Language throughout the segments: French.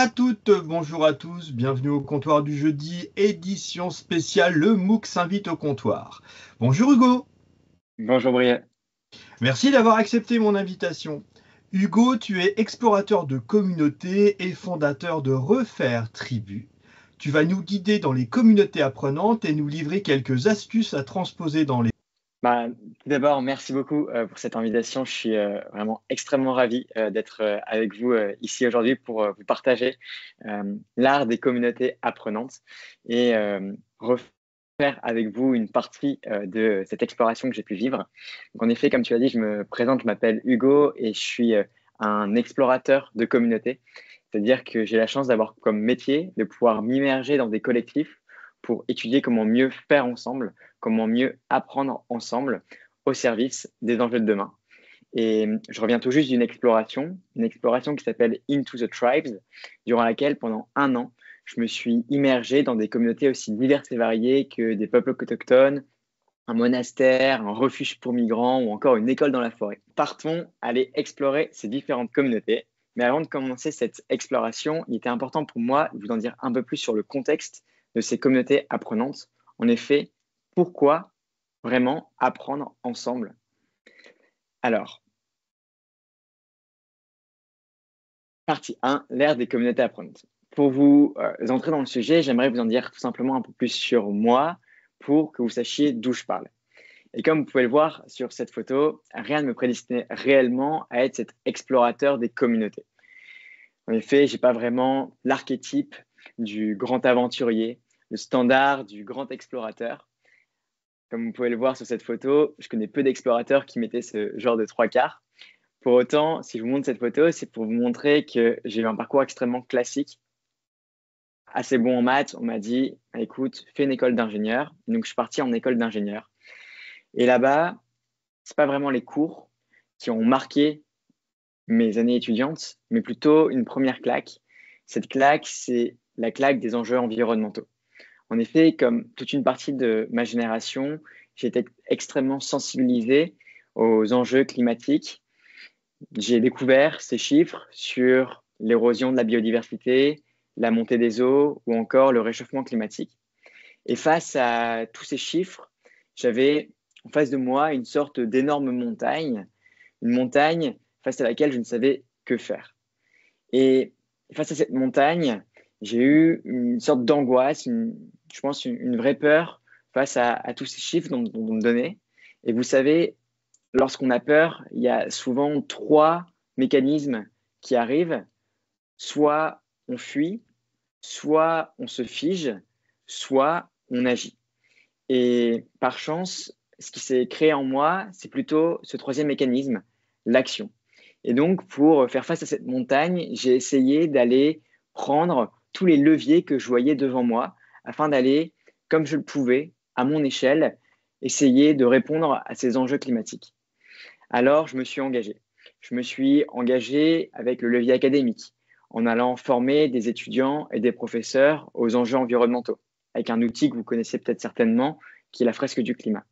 à toutes, bonjour à tous, bienvenue au comptoir du jeudi, édition spéciale Le MOOC s'invite au comptoir. Bonjour Hugo, Bonjour Brian. merci d'avoir accepté mon invitation. Hugo, tu es explorateur de communautés et fondateur de Refaire Tribu. Tu vas nous guider dans les communautés apprenantes et nous livrer quelques astuces à transposer dans les... Tout d'abord, merci beaucoup pour cette invitation. Je suis vraiment extrêmement ravi d'être avec vous ici aujourd'hui pour vous partager l'art des communautés apprenantes et refaire avec vous une partie de cette exploration que j'ai pu vivre. Donc, en effet, comme tu as dit, je me présente, je m'appelle Hugo et je suis un explorateur de communautés. C'est-à-dire que j'ai la chance d'avoir comme métier de pouvoir m'immerger dans des collectifs pour étudier comment mieux faire ensemble, comment mieux apprendre ensemble au service des enjeux de demain. Et je reviens tout juste d'une une exploration qui s'appelle Into the Tribes, durant laquelle, pendant un an, je me suis immergé dans des communautés aussi diverses et variées que des peuples autochtones, un monastère, un refuge pour migrants ou encore une école dans la forêt. Partons aller explorer ces différentes communautés. Mais avant de commencer cette exploration, il était important pour moi de vous en dire un peu plus sur le contexte de ces communautés apprenantes. En effet, pourquoi vraiment apprendre ensemble? Alors, partie 1, l'ère des communautés apprenantes. Pour vous entrer dans le sujet, j'aimerais vous en dire tout simplement un peu plus sur moi pour que vous sachiez d'où je parle. Et comme vous pouvez le voir sur cette photo, rien ne me prédestinait réellement à être cet explorateur des communautés. En effet, je n'ai pas vraiment l'archétype du grand aventurier, le standard du grand explorateur. Comme vous pouvez le voir sur cette photo, je connais peu d'explorateurs qui mettaient ce genre de trois quarts. Pour autant, si je vous montre cette photo, c'est pour vous montrer que j'ai eu un parcours extrêmement classique, assez bon en maths. On m'a dit, écoute, fais une école d'ingénieur. Donc, je suis parti en école d'ingénieur. Et là-bas, c'est pas vraiment les cours qui ont marqué mes années étudiantes, mais plutôt une première claque. Cette claque, c'est la claque des enjeux environnementaux. En effet, comme toute une partie de ma génération, j'ai été extrêmement sensibilisé aux enjeux climatiques. J'ai découvert ces chiffres sur l'érosion de la biodiversité, la montée des eaux ou encore le réchauffement climatique. Et face à tous ces chiffres, j'avais en face de moi une sorte d'énorme montagne, une montagne face à laquelle je ne savais que faire. Et face à cette montagne, j'ai eu une sorte d'angoisse, je pense une vraie peur face à tous ces chiffres dont on me donnait. Et vous savez, lorsqu'on a peur, il y a souvent trois mécanismes qui arrivent. Soit on fuit, soit on se fige, soit on agit. Et par chance, ce qui s'est créé en moi, c'est plutôt ce troisième mécanisme, l'action. Et donc, pour faire face à cette montagne, j'ai essayé d'aller prendre tous les leviers que je voyais devant moi afin d'aller, comme je le pouvais, à mon échelle, essayer de répondre à ces enjeux climatiques. Alors, je me suis engagé. Je me suis engagé avec le levier académique, en allant former des étudiants et des professeurs aux enjeux environnementaux, avec un outil que vous connaissez peut-être certainement, qui est la fresque du climat.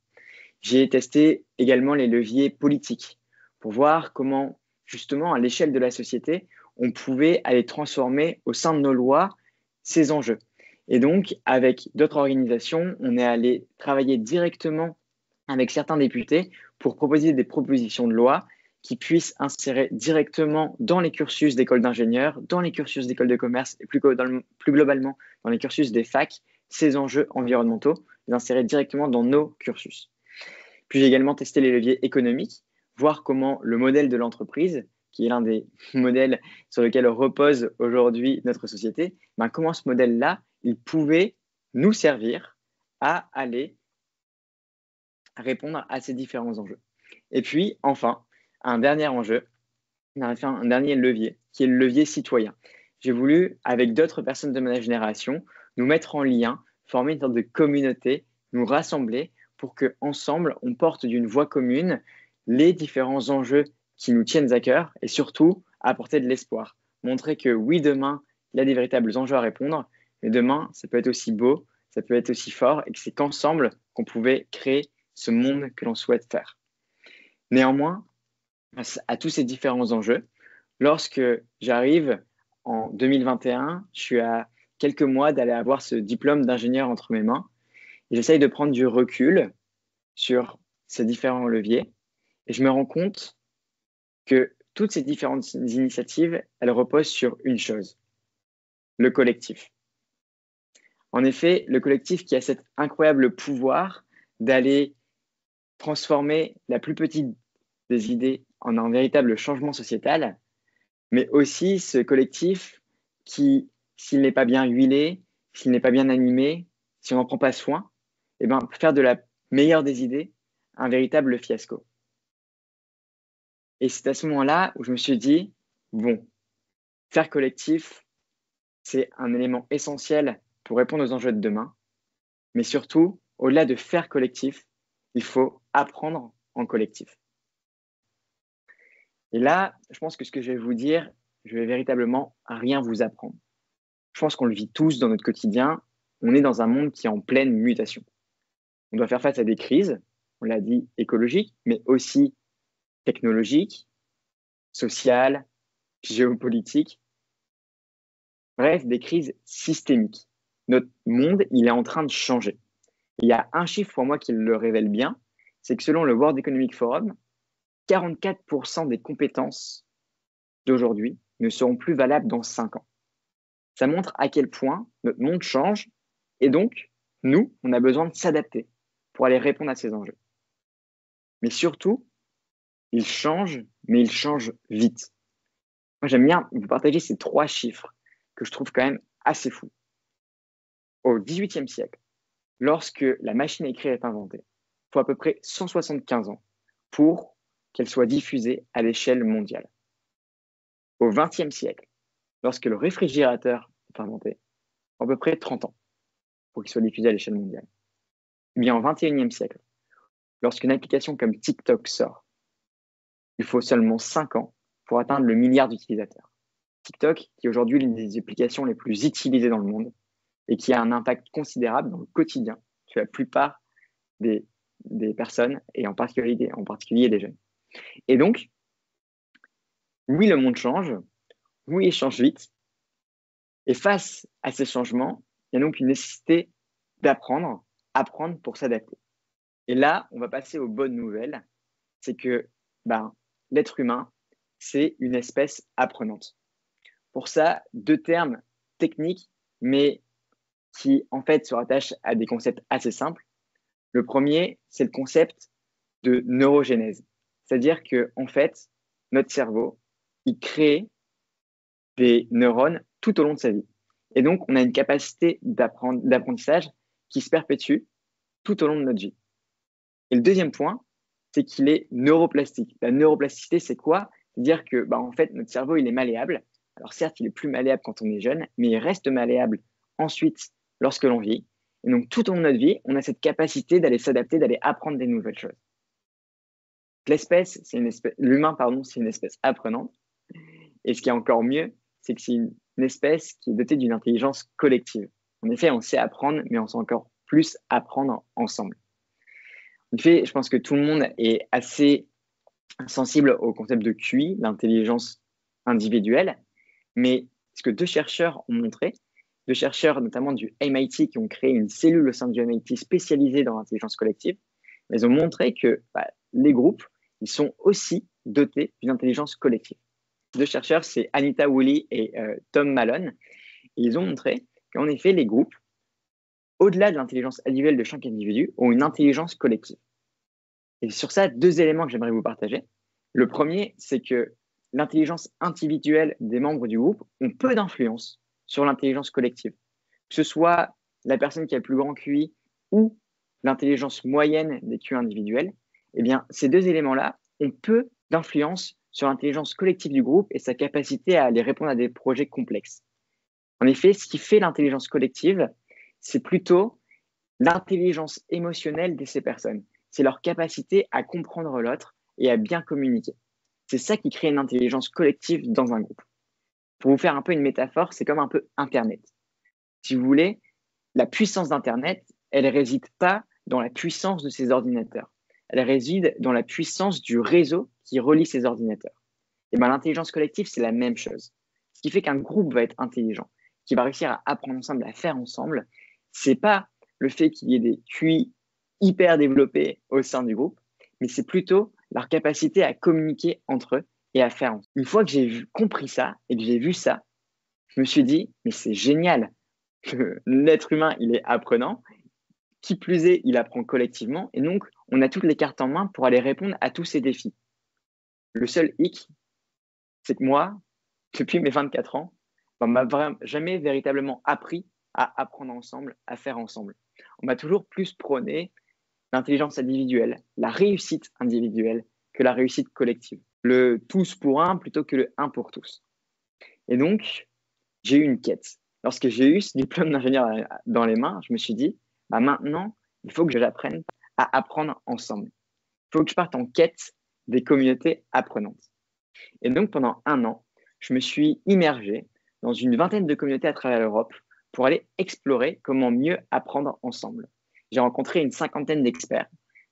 J'ai testé également les leviers politiques pour voir comment, justement, à l'échelle de la société, on pouvait aller transformer au sein de nos lois ces enjeux. Et donc, avec d'autres organisations, on est allé travailler directement avec certains députés pour proposer des propositions de loi qui puissent insérer directement dans les cursus d'école d'ingénieurs, dans les cursus d'école de commerce et plus globalement dans les cursus des facs, ces enjeux environnementaux, les insérer directement dans nos cursus. Puis j'ai également testé les leviers économiques, voir comment le modèle de l'entreprise, qui est l'un des modèles sur lesquels repose aujourd'hui notre société, comment ce modèle-là, il pouvait nous servir à aller répondre à ces différents enjeux. Et puis, enfin, un dernier enjeu, un dernier levier, qui est le levier citoyen. J'ai voulu, avec d'autres personnes de ma génération, nous mettre en lien, former une sorte de communauté, nous rassembler pour qu'ensemble, on porte d'une voix commune les différents enjeux qui nous tiennent à cœur et surtout apporter de l'espoir. Montrer que oui, demain, il y a des véritables enjeux à répondre, mais demain, ça peut être aussi beau, ça peut être aussi fort et que c'est qu'ensemble qu'on pouvait créer ce monde que l'on souhaite faire. Néanmoins, à tous ces différents enjeux, lorsque j'arrive en 2021, je suis à quelques mois d'aller avoir ce diplôme d'ingénieur entre mes mains. Et j'essaye de prendre du recul sur ces différents leviers. Et je me rends compte que toutes ces différentes initiatives, elles reposent sur une chose, le collectif. En effet, le collectif qui a cet incroyable pouvoir d'aller transformer la plus petite des idées en un véritable changement sociétal, mais aussi ce collectif qui, s'il n'est pas bien huilé, s'il n'est pas bien animé, si on n'en prend pas soin, eh ben, peut faire de la meilleure des idées un véritable fiasco. Et c'est à ce moment-là où je me suis dit, bon, faire collectif, c'est un élément essentiel pour répondre aux enjeux de demain. Mais surtout, au-delà de faire collectif, il faut apprendre en collectif. Et là, je pense que ce que je vais vous dire, je vais véritablement rien vous apprendre. Je pense qu'on le vit tous dans notre quotidien. On est dans un monde qui est en pleine mutation. On doit faire face à des crises, on l'a dit, écologiques, mais aussi technologiques, sociales, géopolitiques. Bref, des crises systémiques. Notre monde, il est en train de changer. Il y a un chiffre pour moi qui le révèle bien, c'est que selon le World Economic Forum, 44% des compétences d'aujourd'hui ne seront plus valables dans 5 ans. Ça montre à quel point notre monde change et donc, nous, on a besoin de s'adapter pour aller répondre à ces enjeux. Mais surtout, il change, mais il change vite. Moi, j'aime bien vous partager ces 3 chiffres que je trouve quand même assez fous. Au XVIIIe siècle, lorsque la machine à écrire est inventée, il faut à peu près 175 ans pour qu'elle soit diffusée à l'échelle mondiale. Au XXe siècle, lorsque le réfrigérateur est inventé, il faut à peu près 30 ans pour qu'il soit diffusé à l'échelle mondiale. Et bien, au XXIe siècle, lorsqu'une application comme TikTok sort, il faut seulement 5 ans pour atteindre le milliard d'utilisateurs. TikTok, qui est aujourd'hui l'une des applications les plus utilisées dans le monde et qui a un impact considérable dans le quotidien de la plupart des personnes et en particulier des jeunes. Et donc, oui, le monde change, oui, il change vite. Et face à ces changements, il y a donc une nécessité apprendre pour s'adapter. Et là, on va passer aux bonnes nouvelles. C'est que l'être humain, c'est une espèce apprenante. Pour ça, 2 termes techniques, mais qui en fait se rattachent à des concepts assez simples. Le premier, c'est le concept de neurogénèse. C'est-à-dire que en fait, notre cerveau, il crée des neurones tout au long de sa vie. Et donc, on a une capacité d'apprentissage qui se perpétue tout au long de notre vie. Et le deuxième point, c'est qu'il est neuroplastique. La neuroplasticité, c'est quoi? C'est-à-dire que, en fait, notre cerveau, il est malléable. Alors certes, il est plus malléable quand on est jeune, mais il reste malléable ensuite lorsque l'on vit. Et donc, tout au long de notre vie, on a cette capacité d'aller s'adapter, d'aller apprendre des nouvelles choses. L'humain, c'est une espèce apprenante. Et ce qui est encore mieux, c'est que c'est une espèce qui est dotée d'une intelligence collective. En effet, on sait apprendre, mais on sait encore plus apprendre ensemble. En effet, je pense que tout le monde est assez sensible au concept de QI, l'intelligence individuelle, mais ce que 2 chercheurs ont montré, 2 chercheurs notamment du MIT qui ont créé une cellule au sein du MIT spécialisée dans l'intelligence collective, ils ont montré que les groupes, ils sont aussi dotés d'une intelligence collective. 2 chercheurs, c'est Anita Woolley et Tom Malone, et ils ont montré qu'en effet, les groupes, au-delà de l'intelligence individuelle de chaque individu, ont une intelligence collective. Et sur ça, 2 éléments que j'aimerais vous partager. Le premier, c'est que l'intelligence individuelle des membres du groupe ont peu d'influence sur l'intelligence collective. Que ce soit la personne qui a le plus grand QI ou l'intelligence moyenne des QI individuels, eh bien, ces 2 éléments-là ont peu d'influence sur l'intelligence collective du groupe et sa capacité à aller répondre à des projets complexes. En effet, ce qui fait l'intelligence collective, c'est plutôt l'intelligence émotionnelle de ces personnes. C'est leur capacité à comprendre l'autre et à bien communiquer. C'est ça qui crée une intelligence collective dans un groupe. Pour vous faire un peu une métaphore, c'est comme un peu Internet. Si vous voulez, la puissance d'Internet, elle ne réside pas dans la puissance de ces ordinateurs. Elle réside dans la puissance du réseau qui relie ces ordinateurs. Et l'intelligence collective, c'est la même chose. qui fait qu'un groupe va être intelligent, qui va réussir à apprendre ensemble, à faire ensemble, c'est pas le fait qu'il y ait des QI hyper développés au sein du groupe, mais c'est plutôt leur capacité à communiquer entre eux et à faire ensemble. Une fois que j'ai compris ça et que j'ai vu ça, je me suis dit, mais c'est génial que l'être humain, il est apprenant. Qui plus est, il apprend collectivement. Et donc, on a toutes les cartes en main pour aller répondre à tous ces défis. Le seul hic, c'est que moi, depuis mes 24 ans, on m'a jamais véritablement appris à apprendre ensemble, à faire ensemble. On m'a toujours plus prôné l'intelligence individuelle, la réussite individuelle que la réussite collective. Le tous pour un plutôt que le un pour tous. Et donc, j'ai eu une quête. Lorsque j'ai eu ce diplôme d'ingénieur dans les mains, je me suis dit, maintenant, il faut que j'apprenne à apprendre ensemble. Il faut que je parte en quête des communautés apprenantes. Et donc, pendant 1 an, je me suis immergé dans une vingtaine de communautés à travers l'Europe pour aller explorer comment mieux apprendre ensemble. J'ai rencontré une 50aine d'experts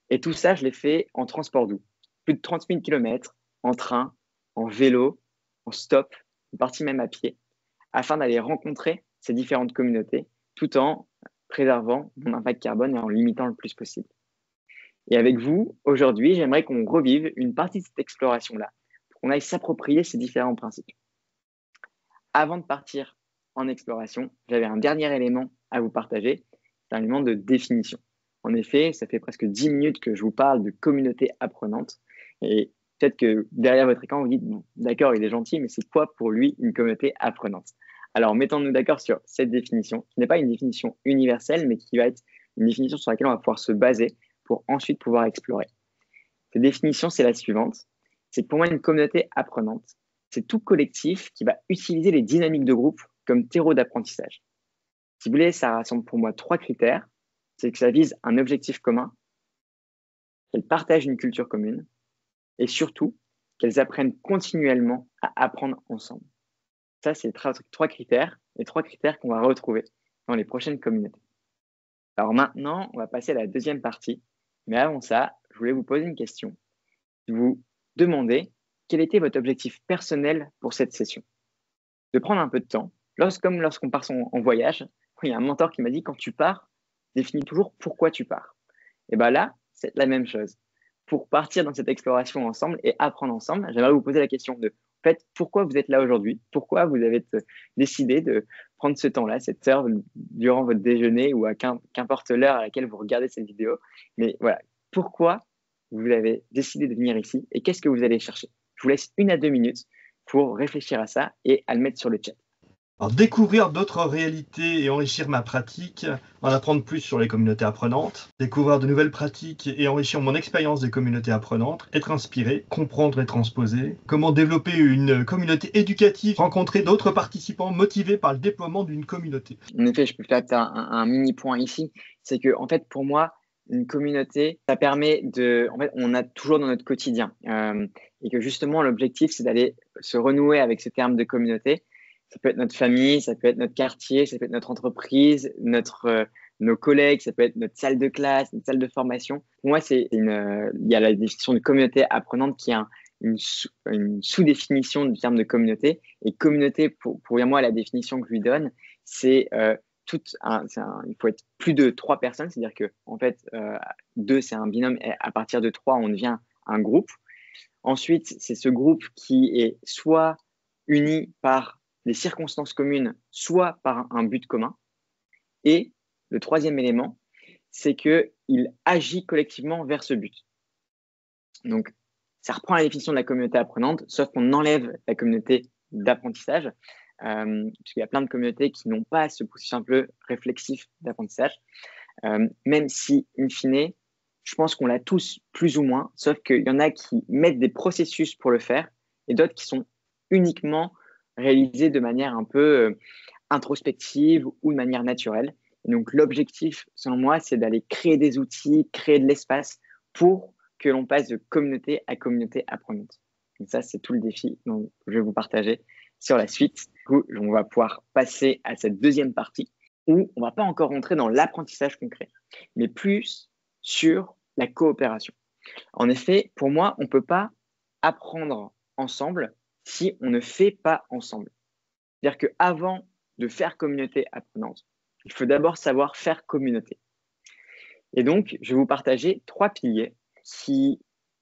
et tout ça, je l'ai fait en transport doux. Plus de 30 000 km en train, en vélo, en stop, une partie même à pied, afin d'aller rencontrer ces différentes communautés tout en préservant mon impact carbone et en limitant le plus possible. Et avec vous, aujourd'hui, j'aimerais qu'on revive une partie de cette exploration-là, pour qu'on aille s'approprier ces différents principes. Avant de partir en exploration, j'avais un dernier élément à vous partager, c'est un élément de définition. En effet, ça fait presque 10 minutes que je vous parle de communauté apprenante, et peut-être que derrière votre écran, vous dites, bon, d'accord, il est gentil, mais c'est quoi pour lui une communauté apprenante? Alors, mettons-nous d'accord sur cette définition, qui n'est pas une définition universelle, mais qui va être une définition sur laquelle on va pouvoir se baser pour ensuite pouvoir explorer. Cette définition, c'est la suivante. C'est que pour moi, une communauté apprenante, c'est tout collectif qui va utiliser les dynamiques de groupe comme terreau d'apprentissage. Si vous voulez, ça rassemble pour moi 3 critères. C'est que ça vise un objectif commun, qu'elles partagent une culture commune et surtout qu'elles apprennent continuellement à apprendre ensemble. Ça, c'est les 3 critères, les 3 critères qu'on va retrouver dans les prochaines communautés. Alors maintenant, on va passer à la deuxième partie. Mais avant ça, je voulais vous poser une question. Vous demander quel était votre objectif personnel pour cette session. De prendre un peu de temps, comme lorsqu'on part en voyage, il y a un mentor qui m'a dit, quand tu pars, définis toujours pourquoi tu pars. Et bien là, c'est la même chose. Pour partir dans cette exploration ensemble et apprendre ensemble, j'aimerais vous poser la question de, en fait, pourquoi vous êtes là aujourd'hui? Pourquoi vous avez décidé de prendre ce temps-là, cette heure, durant votre déjeuner ou à qu'importe l'heure à laquelle vous regardez cette vidéo? Mais voilà, pourquoi vous avez décidé de venir ici et qu'est-ce que vous allez chercher? Je vous laisse 1 à 2 minutes pour réfléchir à ça et à le mettre sur le chat. Alors, découvrir d'autres réalités et enrichir ma pratique, en apprendre plus sur les communautés apprenantes, découvrir de nouvelles pratiques et enrichir mon expérience des communautés apprenantes, être inspiré, comprendre et transposer, comment développer une communauté éducative, rencontrer d'autres participants motivés par le déploiement d'une communauté. En effet, je peux faire un mini point ici, c'est que en fait pour moi, une communauté, ça permet en fait, on a toujours dans notre quotidien et que justement l'objectif c'est d'aller se renouer avec ce terme de communauté. Ça peut être notre famille, ça peut être notre quartier, ça peut être notre entreprise, nos collègues, ça peut être notre salle de classe, notre salle de formation. Pour moi, il y a la définition de communauté apprenante qui est une sous-définition du terme de communauté. Et communauté, pour moi, la définition que je lui donne, c'est il faut être plus de 3 personnes, c'est-à-dire que en fait, 2, c'est un binôme, et à partir de 3, on devient un groupe. Ensuite, c'est ce groupe qui est soit uni par des circonstances communes, soit par un but commun. Et le 3e élément, c'est qu'il agit collectivement vers ce but. Donc, ça reprend la définition de la communauté apprenante, sauf qu'on enlève la communauté d'apprentissage, puisqu'il y a plein de communautés qui n'ont pas ce processus un peu réflexif d'apprentissage, même si, in fine, je pense qu'on l'a tous plus ou moins, sauf qu'il y en a qui mettent des processus pour le faire et d'autres qui sont uniquement réalisés de manière un peu introspective ou de manière naturelle. Et donc, l'objectif, selon moi, c'est d'aller créer des outils, créer de l'espace pour que l'on passe de communauté à communauté apprenante. Donc ça, c'est tout le défi dont je vais vous partager sur la suite. Du coup, on va pouvoir passer à cette deuxième partie où on ne va pas encore rentrer dans l'apprentissage concret, mais plus sur la coopération. En effet, pour moi, on ne peut pas apprendre ensemble si on ne fait pas ensemble. C'est-à-dire qu'avant de faire communauté apprenante, il faut d'abord savoir faire communauté. Et donc, je vais vous partager 3 piliers qui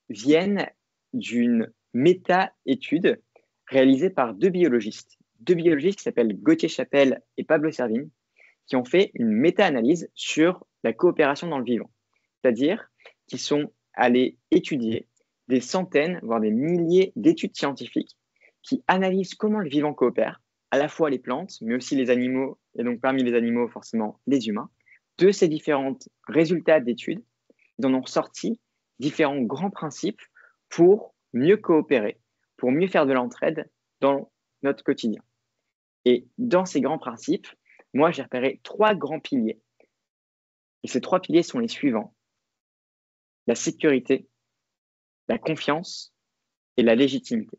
viennent d'une méta-étude réalisée par 2 biologistes. 2 biologistes qui s'appellent Gauthier Chapelle et Pablo Servigne, qui ont fait une méta-analyse sur la coopération dans le vivant. C'est-à-dire qu'ils sont allés étudier des centaines, voire des milliers d'études scientifiques qui analysent comment le vivant coopère, à la fois les plantes, mais aussi les animaux, et donc parmi les animaux, forcément, les humains. De ces différents résultats d'études, ils en ont ressorti différents grands principes pour mieux coopérer, pour mieux faire de l'entraide dans notre quotidien. Et dans ces grands principes, moi, j'ai repéré 3 grands piliers. Et ces 3 piliers sont les suivants: la sécurité, la confiance et la légitimité.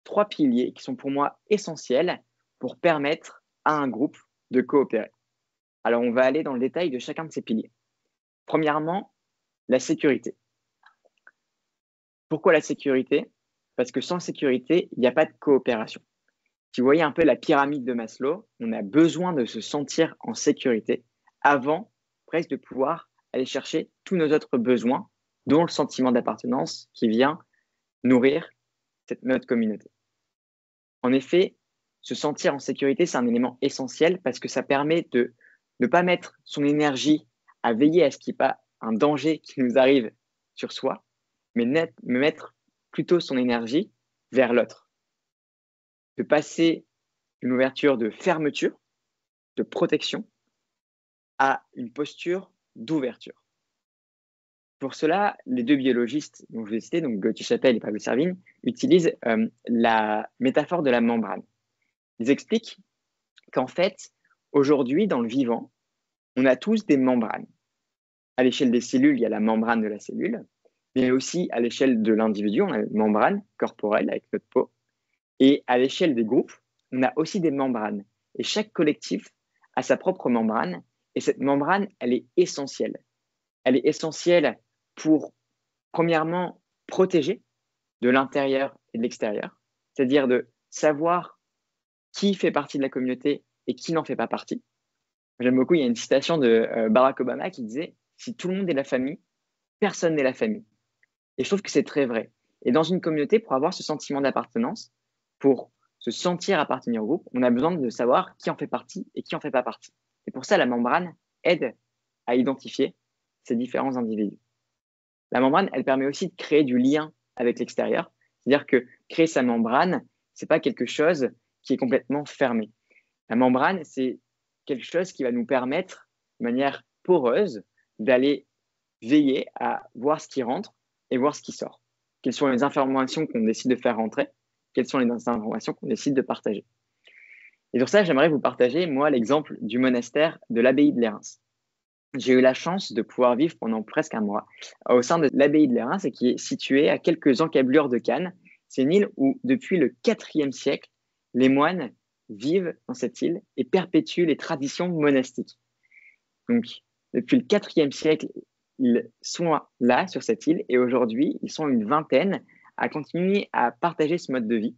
3 piliers qui sont pour moi essentiels pour permettre à un groupe de coopérer. Alors, on va aller dans le détail de chacun de ces piliers. Premièrement, la sécurité. Pourquoi la sécurité? Parce que sans sécurité, il n'y a pas de coopération. Si vous voyez un peu la pyramide de Maslow, on a besoin de se sentir en sécurité avant presque de pouvoir aller chercher tous nos autres besoins, dont le sentiment d'appartenance qui vient nourrir notre communauté. En effet, se sentir en sécurité, c'est un élément essentiel parce que ça permet de ne pas mettre son énergie à veiller à ce qu'il n'y ait pas un danger qui nous arrive sur soi, mais mettre plutôt son énergie vers l'autre. De passer d'une ouverture de fermeture, de protection, à une posture d'ouverture. Pour cela, les 2 biologistes dont je vais citer, donc Gauthier Chapelle et Pablo Servigne, utilisent la métaphore de la membrane. Ils expliquent qu'en fait, aujourd'hui, dans le vivant, on a tous des membranes. À l'échelle des cellules, il y a la membrane de la cellule, mais aussi à l'échelle de l'individu, on a une membrane corporelle avec notre peau. Et à l'échelle des groupes, on a aussi des membranes. Et chaque collectif a sa propre membrane. Et cette membrane, elle est essentielle. Elle est essentielle pour, premièrement, protéger de l'intérieur et de l'extérieur. C'est-à-dire de savoir qui fait partie de la communauté et qui n'en fait pas partie. J'aime beaucoup, il y a une citation de Barack Obama qui disait « Si tout le monde est la famille, personne n'est la famille ». Et je trouve que c'est très vrai. Et dans une communauté, pour avoir ce sentiment d'appartenance, pour se sentir appartenir au groupe, on a besoin de savoir qui en fait partie et qui en fait pas partie. Et pour ça, la membrane aide à identifier ces différents individus. La membrane, elle permet aussi de créer du lien avec l'extérieur. C'est-à-dire que créer sa membrane, c'est pas quelque chose qui est complètement fermé. La membrane, c'est quelque chose qui va nous permettre, de manière poreuse, d'aller veiller à voir ce qui rentre et voir ce qui sort. Quelles sont les informations qu'on décide de faire rentrer? Quelles sont les informations qu'on décide de partager? Et sur ça, j'aimerais vous partager, moi, l'exemple du monastère de l'abbaye de Lérins. J'ai eu la chance de pouvoir vivre pendant presque un mois au sein de l'abbaye de Lérins, et qui est située à quelques encablures de Cannes. C'est une île où, depuis le IVe siècle, les moines vivent dans cette île et perpétuent les traditions monastiques. Donc, depuis le IVe siècle, ils sont là, sur cette île, et aujourd'hui, ils sont une vingtaine à continuer à partager ce mode de vie.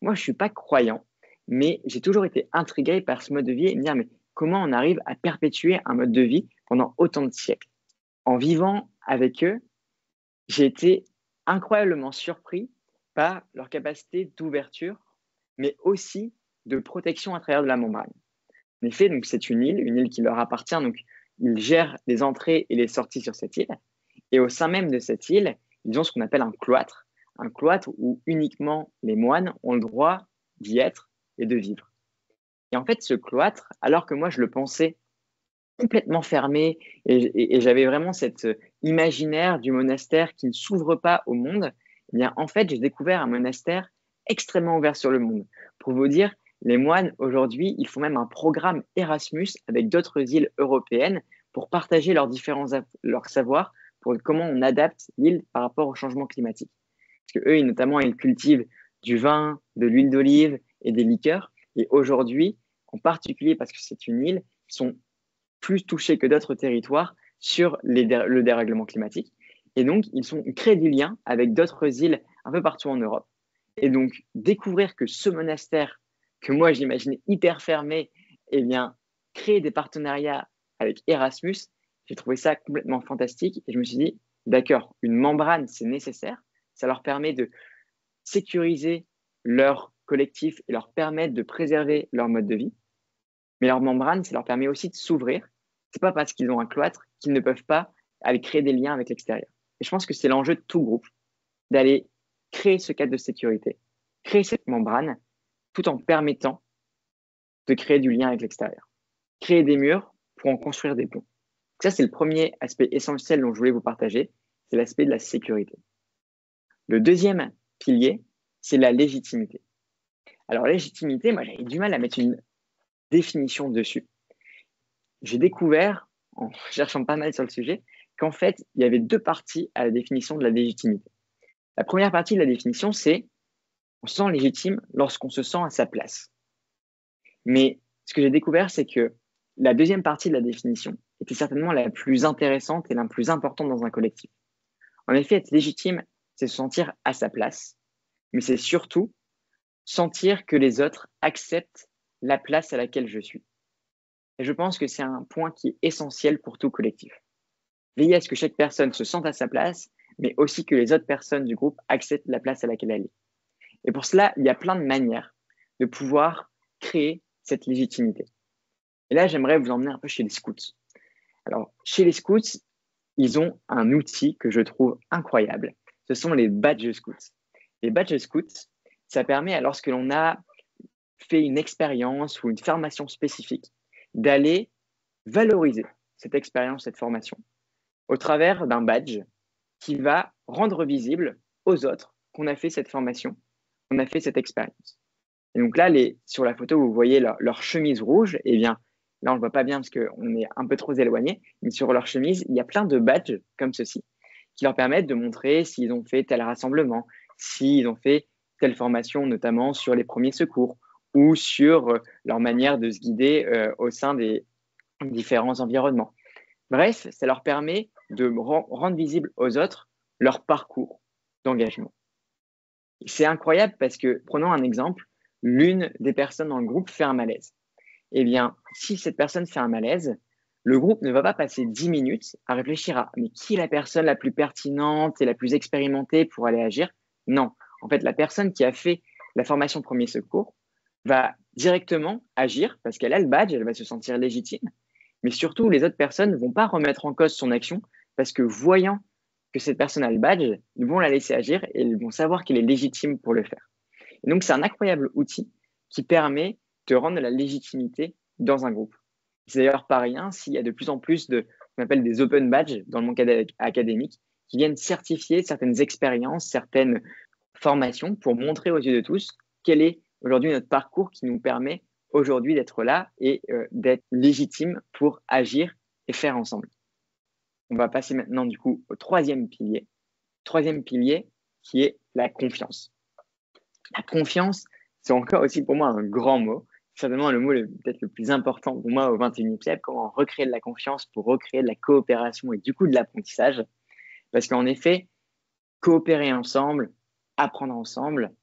Moi, je ne suis pas croyant, mais j'ai toujours été intrigué par ce mode de vie et me dire, mais comment on arrive à perpétuer un mode de vie pendant autant de siècles? En vivant avec eux, j'ai été incroyablement surpris par leur capacité d'ouverture, mais aussi de protection à travers de la membrane. En effet, donc c'est une île qui leur appartient, donc ils gèrent les entrées et les sorties sur cette île. Et au sein même de cette île, ils ont ce qu'on appelle un cloître où uniquement les moines ont le droit d'y être et de vivre. Et en fait, ce cloître, alors que moi je le pensais complètement fermé et j'avais vraiment cet imaginaire du monastère qui ne s'ouvre pas au monde, eh bien en fait, j'ai découvert un monastère extrêmement ouvert sur le monde. Pour vous dire, les moines aujourd'hui, ils font même un programme Erasmus avec d'autres îles européennes pour partager leurs savoirs pour comment on adapte l'île par rapport au changement climatique. Parce que eux, notamment, ils cultivent du vin, de l'huile d'olive et des liqueurs. Et aujourd'hui, en particulier parce que c'est une île, ils sont plus touchés que d'autres territoires sur le dérèglement climatique. Et donc, ils créent du lien avec d'autres îles un peu partout en Europe. Et donc, découvrir que ce monastère que moi j'imaginais hyper fermé, eh bien, créer des partenariats avec Erasmus, j'ai trouvé ça complètement fantastique et je me suis dit, d'accord, une membrane, c'est nécessaire, ça leur permet de sécuriser leur collectif et leur permettre de préserver leur mode de vie. Mais leur membrane, ça leur permet aussi de s'ouvrir. C'est pas parce qu'ils ont un cloître qu'ils ne peuvent pas aller créer des liens avec l'extérieur. Et je pense que c'est l'enjeu de tout groupe, d'aller créer ce cadre de sécurité, créer cette membrane, tout en permettant de créer du lien avec l'extérieur. Créer des murs pour en construire des ponts. Ça, c'est le premier aspect essentiel dont je voulais vous partager, c'est l'aspect de la sécurité. Le deuxième pilier, c'est la légitimité. Alors, légitimité, moi, j'avais du mal à mettre une définition dessus. J'ai découvert, en cherchant pas mal sur le sujet, qu'en fait, il y avait deux parties à la définition de la légitimité. La première partie de la définition, c'est on se sent légitime lorsqu'on se sent à sa place. Mais ce que j'ai découvert, c'est que la deuxième partie de la définition était certainement la plus intéressante et la plus importante dans un collectif. En effet, être légitime, c'est se sentir à sa place, mais c'est surtout sentir que les autres acceptent la place à laquelle je suis. Et je pense que c'est un point qui est essentiel pour tout collectif. Veiller à ce que chaque personne se sente à sa place, mais aussi que les autres personnes du groupe acceptent la place à laquelle elle est. Et pour cela, il y a plein de manières de pouvoir créer cette légitimité. Et là, j'aimerais vous emmener un peu chez les scouts. Alors, chez les scouts, ils ont un outil que je trouve incroyable. Ce sont les badges scouts. Les badges scouts, ça permet, lorsque l'on a fait une expérience ou une formation spécifique, d'aller valoriser cette expérience, cette formation, au travers d'un badge qui va rendre visible aux autres qu'on a fait cette formation, qu'on a fait cette expérience. Et donc là, sur la photo, vous voyez leur chemise rouge. Eh bien, là, on ne le voit pas bien parce qu'on est un peu trop éloigné, mais sur leur chemise, il y a plein de badges comme ceci qui leur permettent de montrer s'ils ont fait tel rassemblement, s'ils ont fait telle formation, notamment sur les premiers secours ou sur leur manière de se guider au sein des différents environnements. Bref, ça leur permet de rendre visible aux autres leur parcours d'engagement. C'est incroyable parce que, prenons un exemple, l'une des personnes dans le groupe fait un malaise. Eh bien, si cette personne fait un malaise, le groupe ne va pas passer 10 minutes à réfléchir à mais qui est la personne la plus pertinente et la plus expérimentée pour aller agir. Non, en fait, la personne qui a fait la formation premier secours va directement agir parce qu'elle a le badge, elle va se sentir légitime. Mais surtout, les autres personnes ne vont pas remettre en cause son action parce que voyant que cette personne a le badge, ils vont la laisser agir et ils vont savoir qu'elle est légitime pour le faire. Et donc, c'est un incroyable outil qui permet de rendre la légitimité dans un groupe. C'est d'ailleurs pas rien s'il y a de plus en plus de ce qu'on appelle des open badges dans le monde académique qui viennent certifier certaines expériences, certaines formations pour montrer aux yeux de tous quel est aujourd'hui notre parcours qui nous permet aujourd'hui d'être là et d'être légitime pour agir et faire ensemble. On va passer maintenant du coup au troisième pilier. Troisième pilier qui est la confiance. La confiance, c'est encore aussi pour moi un grand mot. C'est certainement le mot peut-être le plus important pour moi au XXIe siècle. Comment recréer de la confiance pour recréer de la coopération et du coup de l'apprentissage. Parce qu'en effet, coopérer ensemble, apprendre ensemble,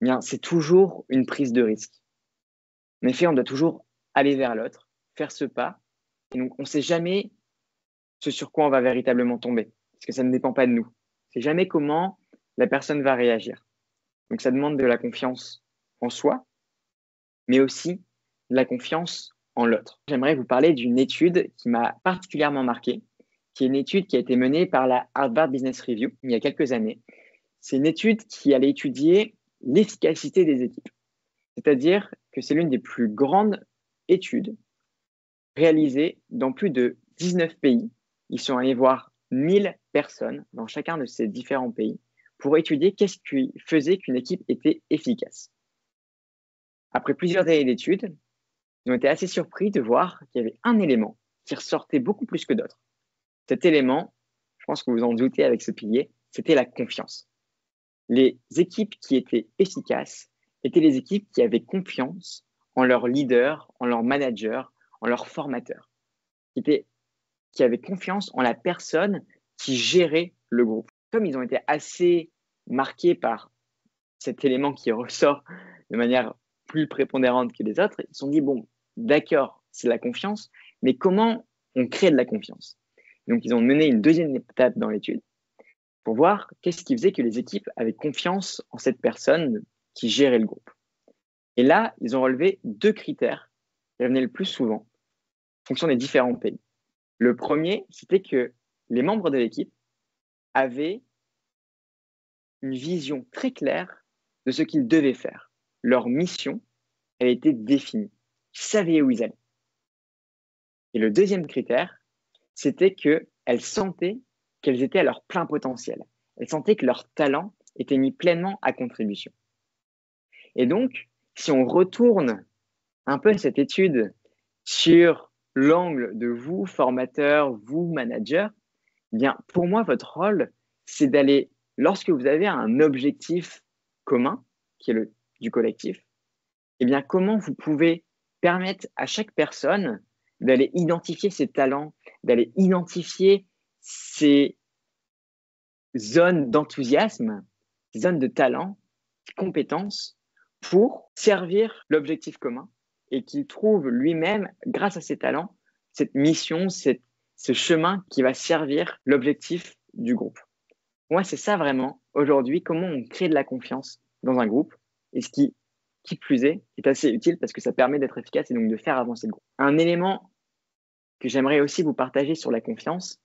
eh bien, c'est toujours une prise de risque. En effet, on doit toujours aller vers l'autre, faire ce pas. Et donc, on ne sait jamais ce sur quoi on va véritablement tomber, parce que ça ne dépend pas de nous. On ne sait jamais comment la personne va réagir. Donc, ça demande de la confiance en soi, mais aussi de la confiance en l'autre. J'aimerais vous parler d'une étude qui m'a particulièrement marqué, qui est une étude qui a été menée par la Harvard Business Review il y a quelques années. C'est une étude qui allait étudier l'efficacité des équipes. C'est-à-dire que c'est l'une des plus grandes études réalisées dans plus de 19 pays. Ils sont allés voir 1000 personnes dans chacun de ces différents pays pour étudier qu'est-ce qui faisait qu'une équipe était efficace. Après plusieurs années d'études, ils ont été assez surpris de voir qu'il y avait un élément qui ressortait beaucoup plus que d'autres. Cet élément, je pense que vous en doutez avec ce pilier, c'était la confiance. Les équipes qui étaient efficaces étaient les équipes qui avaient confiance en leur leader, en leur manager, en leur formateur, qui avaient confiance en la personne qui gérait le groupe. Comme ils ont été assez marqués par cet élément qui ressort de manière plus prépondérante que les autres. Ils se sont dit, bon, d'accord, c'est la confiance, mais comment on crée de la confiance? Donc, ils ont mené une deuxième étape dans l'étude pour voir qu'est-ce qui faisait que les équipes avaient confiance en cette personne qui gérait le groupe. Et là, ils ont relevé 2 critères qui revenaient le plus souvent en fonction des différents pays. Le premier, c'était que les membres de l'équipe avaient une vision très claire de ce qu'ils devaient faire. Leur mission, elle était définie. Ils savaient où ils allaient. Et le deuxième critère, c'était qu'elles sentaient qu'elles étaient à leur plein potentiel. Elles sentaient que leur talent était mis pleinement à contribution. Et donc, si on retourne un peu cette étude sur l'angle de vous, formateur, vous, manager, eh bien, pour moi, votre rôle, c'est d'aller, lorsque vous avez un objectif commun, qui est le du collectif, eh bien, comment vous pouvez permettre à chaque personne d'aller identifier ses talents, d'aller identifier ses zones d'enthousiasme, ses zones de talent, ses compétences pour servir l'objectif commun et qu'il trouve lui-même, grâce à ses talents, cette mission, ce chemin qui va servir l'objectif du groupe. Pour moi, c'est ça vraiment, aujourd'hui, comment on crée de la confiance dans un groupe et ce qui plus est assez utile parce que ça permet d'être efficace et donc de faire avancer le groupe. Un élément que j'aimerais aussi vous partager sur la confiance,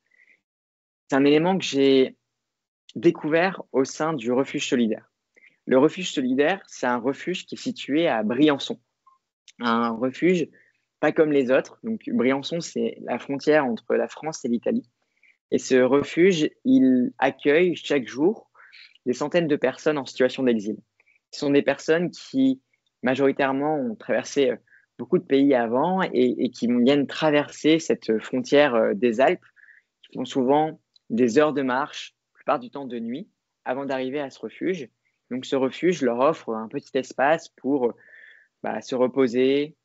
c'est un élément que j'ai découvert au sein du refuge solidaire. Le refuge solidaire, c'est un refuge qui est situé à Briançon. Un refuge pas comme les autres. Donc, Briançon, c'est la frontière entre la France et l'Italie. Et ce refuge, il accueille chaque jour des centaines de personnes en situation d'exil. Ce sont des personnes qui, majoritairement, ont traversé beaucoup de pays avant et qui viennent traverser cette frontière des Alpes, qui font souvent des heures de marche, la plupart du temps de nuit, avant d'arriver à ce refuge. Donc, ce refuge leur offre un petit espace pour se reposer,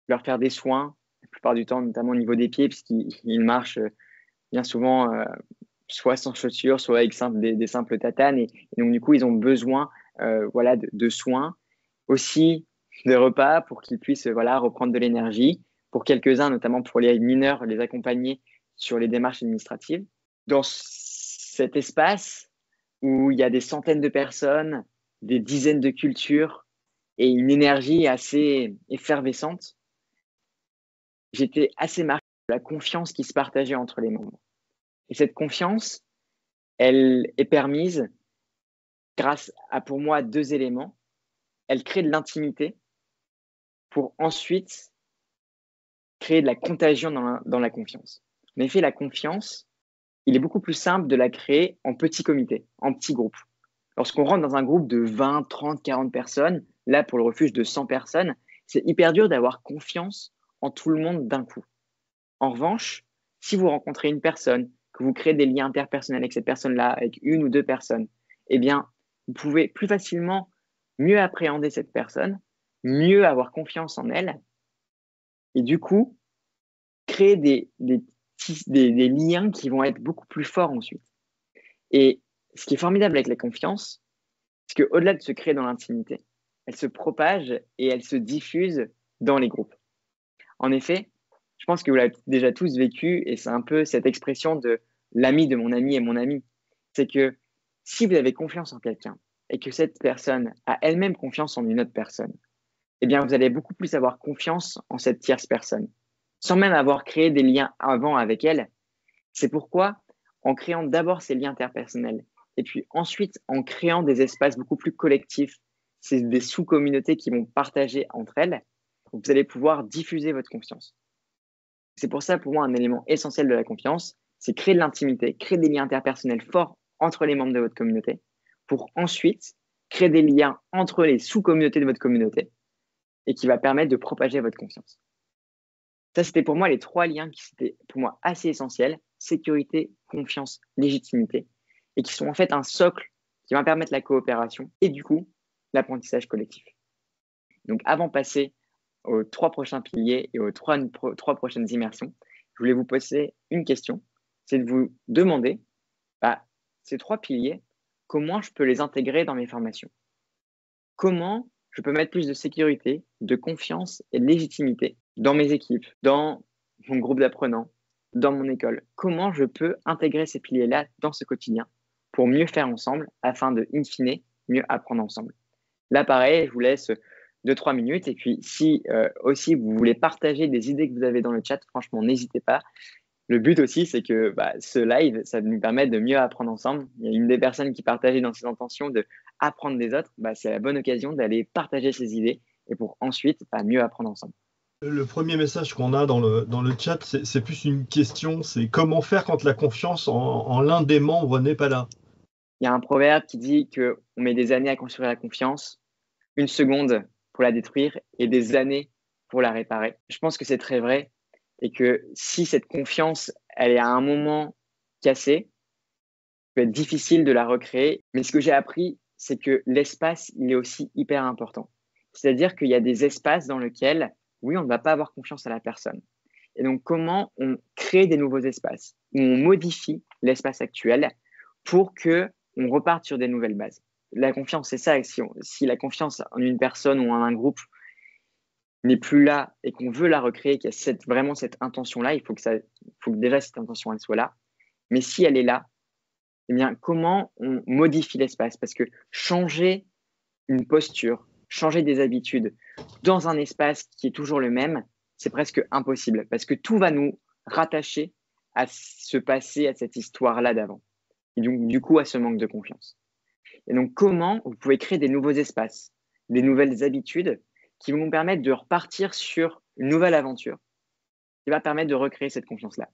leur faire des soins, la plupart du temps, notamment au niveau des pieds, puisqu'ils marchent bien souvent soit sans chaussures, soit avec des simples tatanes. Et donc, du coup, ils ont besoin de soins, aussi de repas pour qu'ils puissent reprendre de l'énergie. Pour quelques-uns, notamment pour les mineurs, les accompagner sur les démarches administratives. Dans cet espace où il y a des centaines de personnes, des dizaines de cultures et une énergie assez effervescente, j'étais assez marqué de la confiance qui se partageait entre les membres. Et cette confiance, elle est permise grâce à, pour moi, 2 éléments. Elle crée de l'intimité pour ensuite créer de la contagion dans la confiance. En effet, la confiance, il est beaucoup plus simple de la créer en petits comités, en petits groupes. Lorsqu'on rentre dans un groupe de 20, 30, 40 personnes, là pour le refuge de 100 personnes, c'est hyper dur d'avoir confiance en tout le monde d'un coup. En revanche, si vous rencontrez une personne, que vous créez des liens interpersonnels avec cette personne-là, avec 1 ou 2 personnes, eh bien, vous pouvez plus facilement mieux appréhender cette personne, mieux avoir confiance en elle, et du coup, créer des liens qui vont être beaucoup plus forts ensuite. Et ce qui est formidable avec la confiance, c'est qu'au-delà de se créer dans l'intimité, elle se propage et elle se diffuse dans les groupes. En effet, je pense que vous l'avez déjà tous vécu et c'est un peu cette expression de l'ami de mon ami est mon ami. C'est que si vous avez confiance en quelqu'un et que cette personne a elle-même confiance en une autre personne, eh bien, vous allez beaucoup plus avoir confiance en cette tierce personne, sans même avoir créé des liens avant avec elle. C'est pourquoi, en créant d'abord ces liens interpersonnels et puis ensuite en créant des espaces beaucoup plus collectifs, c'est des sous-communautés qui vont partager entre elles, vous allez pouvoir diffuser votre confiance. C'est pour ça, pour moi, un élément essentiel de la confiance, c'est créer de l'intimité, créer des liens interpersonnels forts entre les membres de votre communauté, pour ensuite créer des liens entre les sous-communautés de votre communauté et qui va permettre de propager votre confiance. Ça, c'était pour moi les 3 liens qui étaient pour moi assez essentiels, sécurité, confiance, légitimité, et qui sont en fait un socle qui va permettre la coopération et du coup, l'apprentissage collectif. Donc, avant de passer aux 3 prochains piliers et aux 3 prochaines immersions, je voulais vous poser une question, c'est de vous demander, ces 3 piliers, comment je peux les intégrer dans mes formations? Comment je peux mettre plus de sécurité, de confiance et de légitimité dans mes équipes, dans mon groupe d'apprenants, dans mon école? Comment je peux intégrer ces piliers-là dans ce quotidien pour mieux faire ensemble afin de, in fine, mieux apprendre ensemble? Là, pareil, je vous laisse 2-3 minutes. Et puis, si aussi vous voulez partager des idées que vous avez dans le chat, franchement, n'hésitez pas. Le but aussi, c'est que ce live, ça nous permet de mieux apprendre ensemble. Il y a une des personnes qui partageait dans ses intentions de apprendre des autres. C'est la bonne occasion d'aller partager ses idées et pour ensuite mieux apprendre ensemble. Le premier message qu'on a dans le chat, c'est plus une question, c'est comment faire quand la confiance en l'un des membres n'est pas là? Il y a un proverbe qui dit qu'on met des années à construire la confiance, 1 seconde pour la détruire et des années pour la réparer. Je pense que c'est très vrai et que si cette confiance, elle est à un moment cassée, ça peut être difficile de la recréer. Mais ce que j'ai appris, c'est que l'espace, il est aussi hyper important. C'est-à-dire qu'il y a des espaces dans lesquels, oui, on ne va pas avoir confiance à la personne. Et donc, comment on crée des nouveaux espaces où on modifie l'espace actuel pour qu'on reparte sur des nouvelles bases. La confiance, c'est ça. Si la confiance en une personne ou en un groupe n'est plus là et qu'on veut la recréer, qu'il y a vraiment cette intention-là, il faut que déjà cette intention elle soit là. Mais si elle est là, eh bien, comment on modifie l'espace? Parce que changer une posture, changer des habitudes dans un espace qui est toujours le même, c'est presque impossible parce que tout va nous rattacher à ce passé, à cette histoire-là d'avant. Et donc, du coup, à ce manque de confiance. Et donc, comment vous pouvez créer des nouveaux espaces, des nouvelles habitudes qui vont nous permettre de repartir sur une nouvelle aventure qui va permettre de recréer cette confiance-là.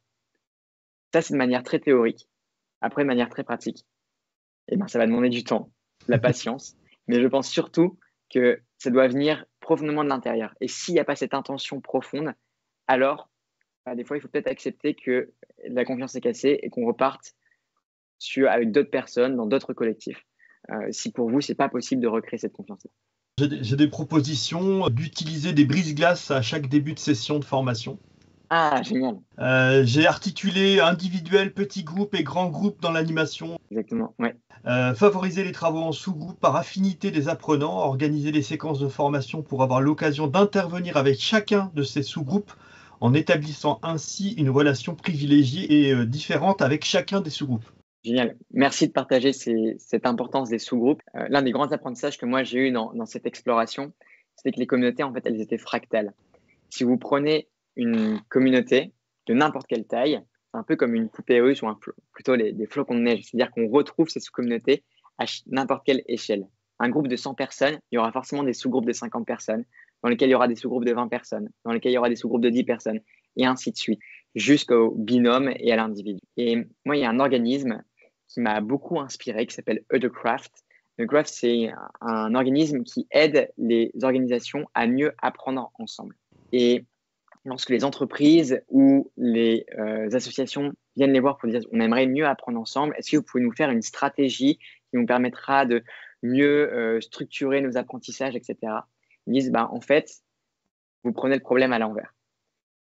Ça, c'est de manière très théorique. Après, de manière très pratique, ça va demander du temps, de la patience, mais je pense surtout que ça doit venir profondément de l'intérieur. Et s'il n'y a pas cette intention profonde, alors, des fois, il faut peut-être accepter que la confiance est cassée et qu'on reparte avec d'autres personnes, dans d'autres collectifs. Si pour vous, ce n'est pas possible de recréer cette confiance-là. J'ai des propositions d'utiliser des brise-glaces à chaque début de session de formation. Ah, génial. J'ai articulé individuel, petit groupe et grand groupe dans l'animation. Exactement, ouais. Favoriser les travaux en sous-groupe par affinité des apprenants, organiser les séquences de formation pour avoir l'occasion d'intervenir avec chacun de ces sous-groupes en établissant ainsi une relation privilégiée et différente avec chacun des sous-groupes. Génial. Merci de partager cette importance des sous-groupes. L'un des grands apprentissages que moi j'ai eu dans cette exploration, c'est que les communautés, en fait, elles étaient fractales. Si vous prenez une communauté de n'importe quelle taille, c'est un peu comme une poupée russe ou plutôt des flocons de neige. C'est-à-dire qu'on retrouve ces sous-communautés à n'importe quelle échelle. Un groupe de 100 personnes, il y aura forcément des sous-groupes de 50 personnes, dans lesquels il y aura des sous-groupes de 20 personnes, dans lesquels il y aura des sous-groupes de 10 personnes, et ainsi de suite, jusqu'au binôme et à l'individu. Et moi, il y a un organisme qui m'a beaucoup inspiré, qui s'appelle Othercraft. Othercraft, c'est un organisme qui aide les organisations à mieux apprendre ensemble. Et lorsque les entreprises ou les associations viennent les voir pour dire on aimerait mieux apprendre ensemble, est-ce que vous pouvez nous faire une stratégie qui nous permettra de mieux structurer nos apprentissages, etc. Ils disent en fait, vous prenez le problème à l'envers.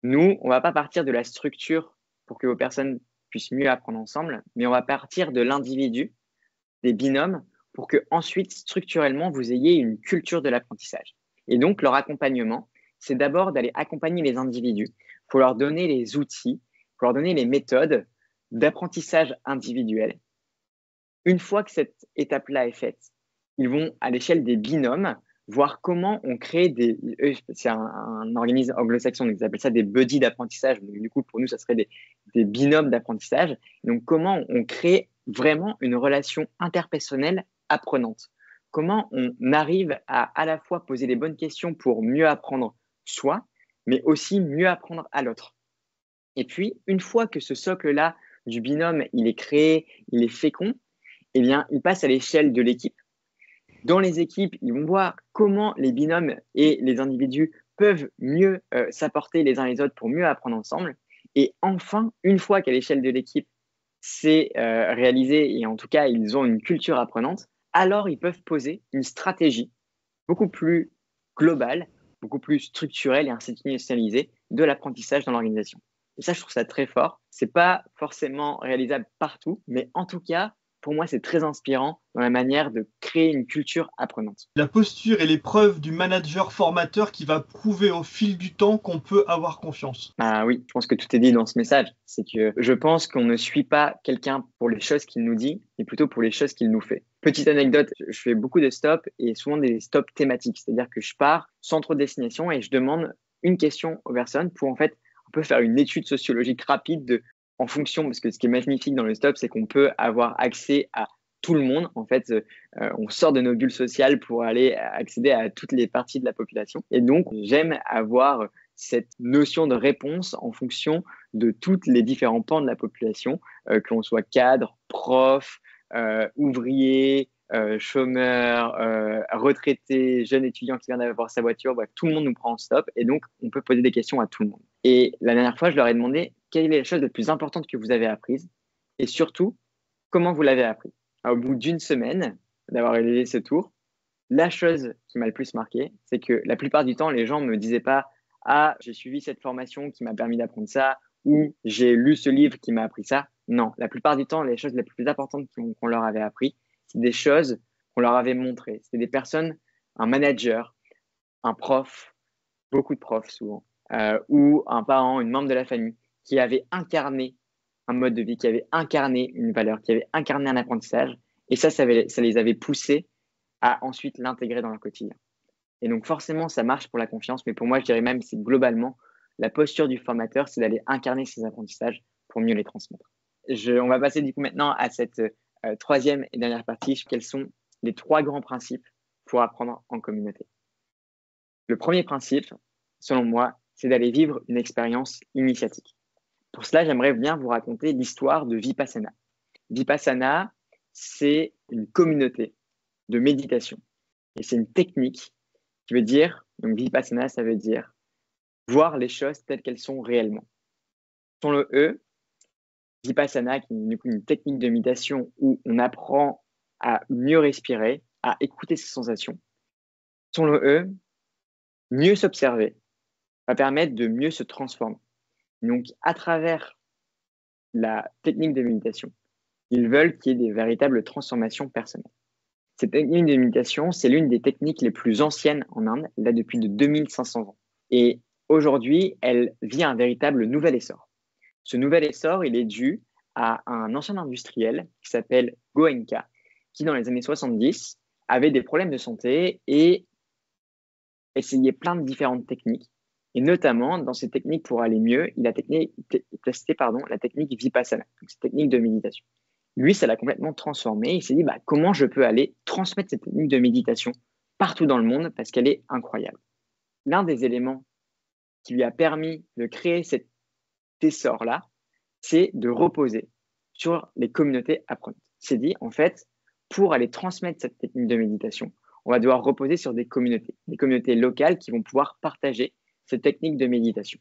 Nous, on ne va pas partir de la structure pour que vos personnes puissent mieux apprendre ensemble, mais on va partir de l'individu, des binômes, pour que ensuite, structurellement, vous ayez une culture de l'apprentissage. Et donc, leur accompagnement, c'est d'abord d'aller accompagner les individus. Il faut leur donner les outils, il faut leur donner les méthodes d'apprentissage individuel. Une fois que cette étape-là est faite, ils vont à l'échelle des binômes voir comment on crée c'est un organisme anglo-saxon, ils appellent ça des buddies d'apprentissage. Donc, du coup, pour nous, ça serait des binômes d'apprentissage. Donc, comment on crée vraiment une relation interpersonnelle apprenante? Comment on arrive à la fois poser les bonnes questions pour mieux apprendre soi, mais aussi mieux apprendre à l'autre? Et puis, une fois que ce socle-là du binôme, il est créé, il est fécond, eh bien, il passe à l'échelle de l'équipe. Dans les équipes, ils vont voir comment les binômes et les individus peuvent mieux s'apporter les uns les autres pour mieux apprendre ensemble. Et enfin, une fois qu'à l'échelle de l'équipe, c'est réalisé et en tout cas, ils ont une culture apprenante, alors ils peuvent poser une stratégie beaucoup plus globale, beaucoup plus structurelle et institutionnalisée de l'apprentissage dans l'organisation. Et ça, je trouve ça très fort. Ce n'est pas forcément réalisable partout, mais en tout cas, pour moi, c'est très inspirant dans la manière de créer une culture apprenante. La posture et les preuves du manager formateur qui va prouver au fil du temps qu'on peut avoir confiance. Ah oui, je pense que tout est dit dans ce message. C'est que je pense qu'on ne suit pas quelqu'un pour les choses qu'il nous dit, mais plutôt pour les choses qu'il nous fait. Petite anecdote, je fais beaucoup de stops et souvent des stops thématiques. C'est-à-dire que je pars sans trop de destination et je demande une question aux personnes pour en fait un peu faire une étude sociologique rapide en fonction, parce que ce qui est magnifique dans le stop, c'est qu'on peut avoir accès à tout le monde. En fait, on sort de nos bulles sociales pour aller accéder à toutes les parties de la population. Et donc, j'aime avoir cette notion de réponse en fonction de tous les différents pans de la population, que l'on soit cadre, prof, ouvrier, chômeur, retraité, jeune étudiant qui vient d'avoir sa voiture. Bref, tout le monde nous prend en stop et donc on peut poser des questions à tout le monde. Et la dernière fois, je leur ai demandé quelle est la chose la plus importante que vous avez apprise et surtout, comment vous l'avez appris. Au bout d'une semaine d'avoir réalisé ce tour, la chose qui m'a le plus marqué, c'est que la plupart du temps, les gens ne me disaient pas « Ah, j'ai suivi cette formation qui m'a permis d'apprendre ça » ou « J'ai lu ce livre qui m'a appris ça ». Non, la plupart du temps, les choses les plus importantes qu'on leur avait appris, c'est des choses qu'on leur avait montrées. C'était des personnes, un manager, un prof, beaucoup de profs souvent, ou un parent, une membre de la famille qui avait incarné un mode de vie, qui avait incarné une valeur, qui avait incarné un apprentissage. Et ça les avait poussés à ensuite l'intégrer dans leur quotidien. Et donc forcément, ça marche pour la confiance, mais pour moi, je dirais même c'est globalement la posture du formateur, c'est d'aller incarner ses apprentissages pour mieux les transmettre. On va passer du coup maintenant à cette troisième et dernière partie. Quels sont les 3 grands principes pour apprendre en communauté? Le premier principe, selon moi, c'est d'aller vivre une expérience initiatique. Pour cela, j'aimerais bien vous raconter l'histoire de Vipassana. Vipassana, c'est une communauté de méditation. Et c'est une technique qui veut dire, donc Vipassana, ça veut dire voir les choses telles qu'elles sont réellement. Sans le E, Vipassana, qui est une technique de méditation où on apprend à mieux respirer, à écouter ses sensations. Sans le E, mieux s'observer va permettre de mieux se transformer. Donc, à travers la technique de méditation, ils veulent qu'il y ait des véritables transformations personnelles. Cette technique de méditation, c'est l'une des techniques les plus anciennes en Inde, là depuis de 2500 ans. Et aujourd'hui, elle vit un véritable nouvel essor. Ce nouvel essor, il est dû à un ancien industriel qui s'appelle Goenka, qui dans les années 70 avait des problèmes de santé et essayait plein de différentes techniques. Et notamment, dans ces techniques pour aller mieux, il a testé la technique Vipassana, donc cette technique de méditation. Lui, ça l'a complètement transformé. Il s'est dit, comment je peux aller transmettre cette technique de méditation partout dans le monde parce qu'elle est incroyable. L'un des éléments qui lui a permis de créer cet essor-là, c'est de reposer sur les communautés apprenantes. Il s'est dit, en fait, pour aller transmettre cette technique de méditation, on va devoir reposer sur des communautés locales qui vont pouvoir partager cette technique de méditation.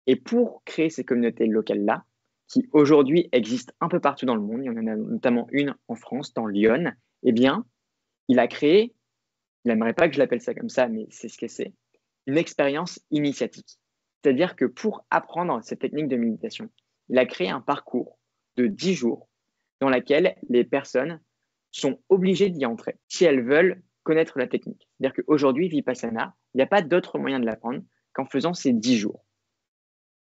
Et pour créer ces communautés locales-là, qui aujourd'hui existent un peu partout dans le monde, il y en a notamment une en France, dans Lyon, eh bien, il a créé, il n'aimerait pas que je l'appelle ça comme ça, mais c'est ce que c'est, une expérience initiatique. C'est-à-dire que pour apprendre cette technique de méditation, il a créé un parcours de 10 jours dans lequel les personnes sont obligées d'y entrer si elles veulent connaître la technique. C'est-à-dire qu'aujourd'hui, Vipassana, il n'y a pas d'autre moyen de l'apprendre qu'en faisant ces 10 jours.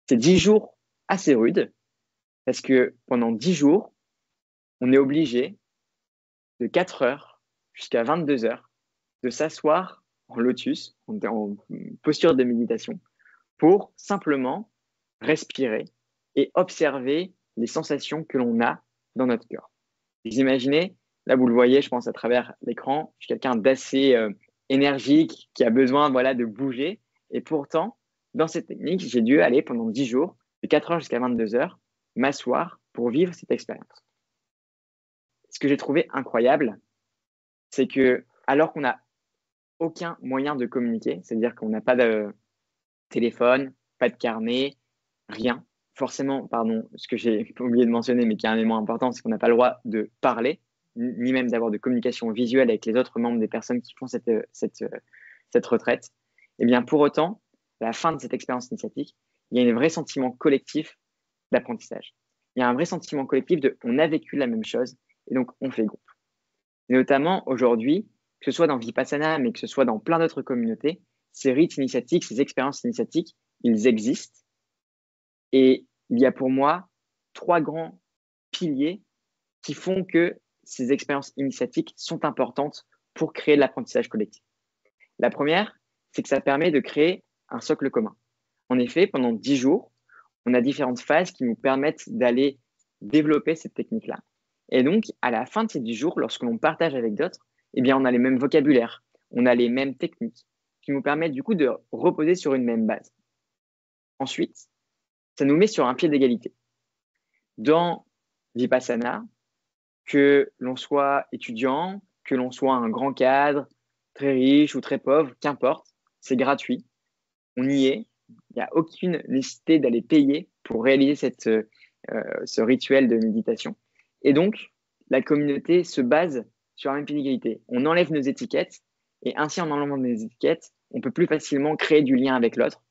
Ces 10 jours assez rudes, parce que pendant 10 jours, on est obligé de 4 heures jusqu'à 22 heures de s'asseoir en lotus, en posture de méditation, pour simplement respirer et observer les sensations que l'on a dans notre cœur. Vous imaginez, là vous le voyez, je pense à travers l'écran, je suis quelqu'un d'assez énergique, qui a besoin de bouger. Et pourtant, dans cette technique, j'ai dû aller pendant 10 jours, de 4 heures jusqu'à 22 heures, m'asseoir pour vivre cette expérience. Ce que j'ai trouvé incroyable, c'est que alors qu'on n'a aucun moyen de communiquer, c'est-à-dire qu'on n'a pas de téléphone, pas de carnet, rien. Forcément, ce que j'ai oublié de mentionner, mais qui est un élément important, c'est qu'on n'a pas le droit de parler, ni même d'avoir de communication visuelle avec les autres membres des personnes qui font cette retraite. Et bien, pour autant, à la fin de cette expérience initiatique, il y a un vrai sentiment collectif d'apprentissage. Il y a un vrai sentiment collectif on a vécu la même chose et donc on fait groupe. Et notamment aujourd'hui, que ce soit dans Vipassana, mais que ce soit dans plein d'autres communautés, ces rites initiatiques, ces expériences initiatiques, ils existent. Et il y a pour moi 3 grands piliers qui font que ces expériences initiatiques sont importantes pour créer de l'apprentissage collectif. La première, c'est que ça permet de créer un socle commun. En effet, pendant 10 jours, on a différentes phases qui nous permettent d'aller développer cette technique-là. Et donc, à la fin de ces 10 jours, lorsque l'on partage avec d'autres, eh bien, on a les mêmes vocabulaires, on a les mêmes techniques qui nous permettent du coup de reposer sur une même base. Ensuite, ça nous met sur un pied d'égalité. Dans Vipassana, que l'on soit étudiant, que l'on soit un grand cadre, très riche ou très pauvre, qu'importe, c'est gratuit. On y est. Il n'y a aucune nécessité d'aller payer pour réaliser ce rituel de méditation. Et donc, la communauté se base sur un même pied d'égalité. On enlève nos étiquettes et ainsi, en enlevant nos étiquettes, on peut plus facilement créer du lien avec l'autre.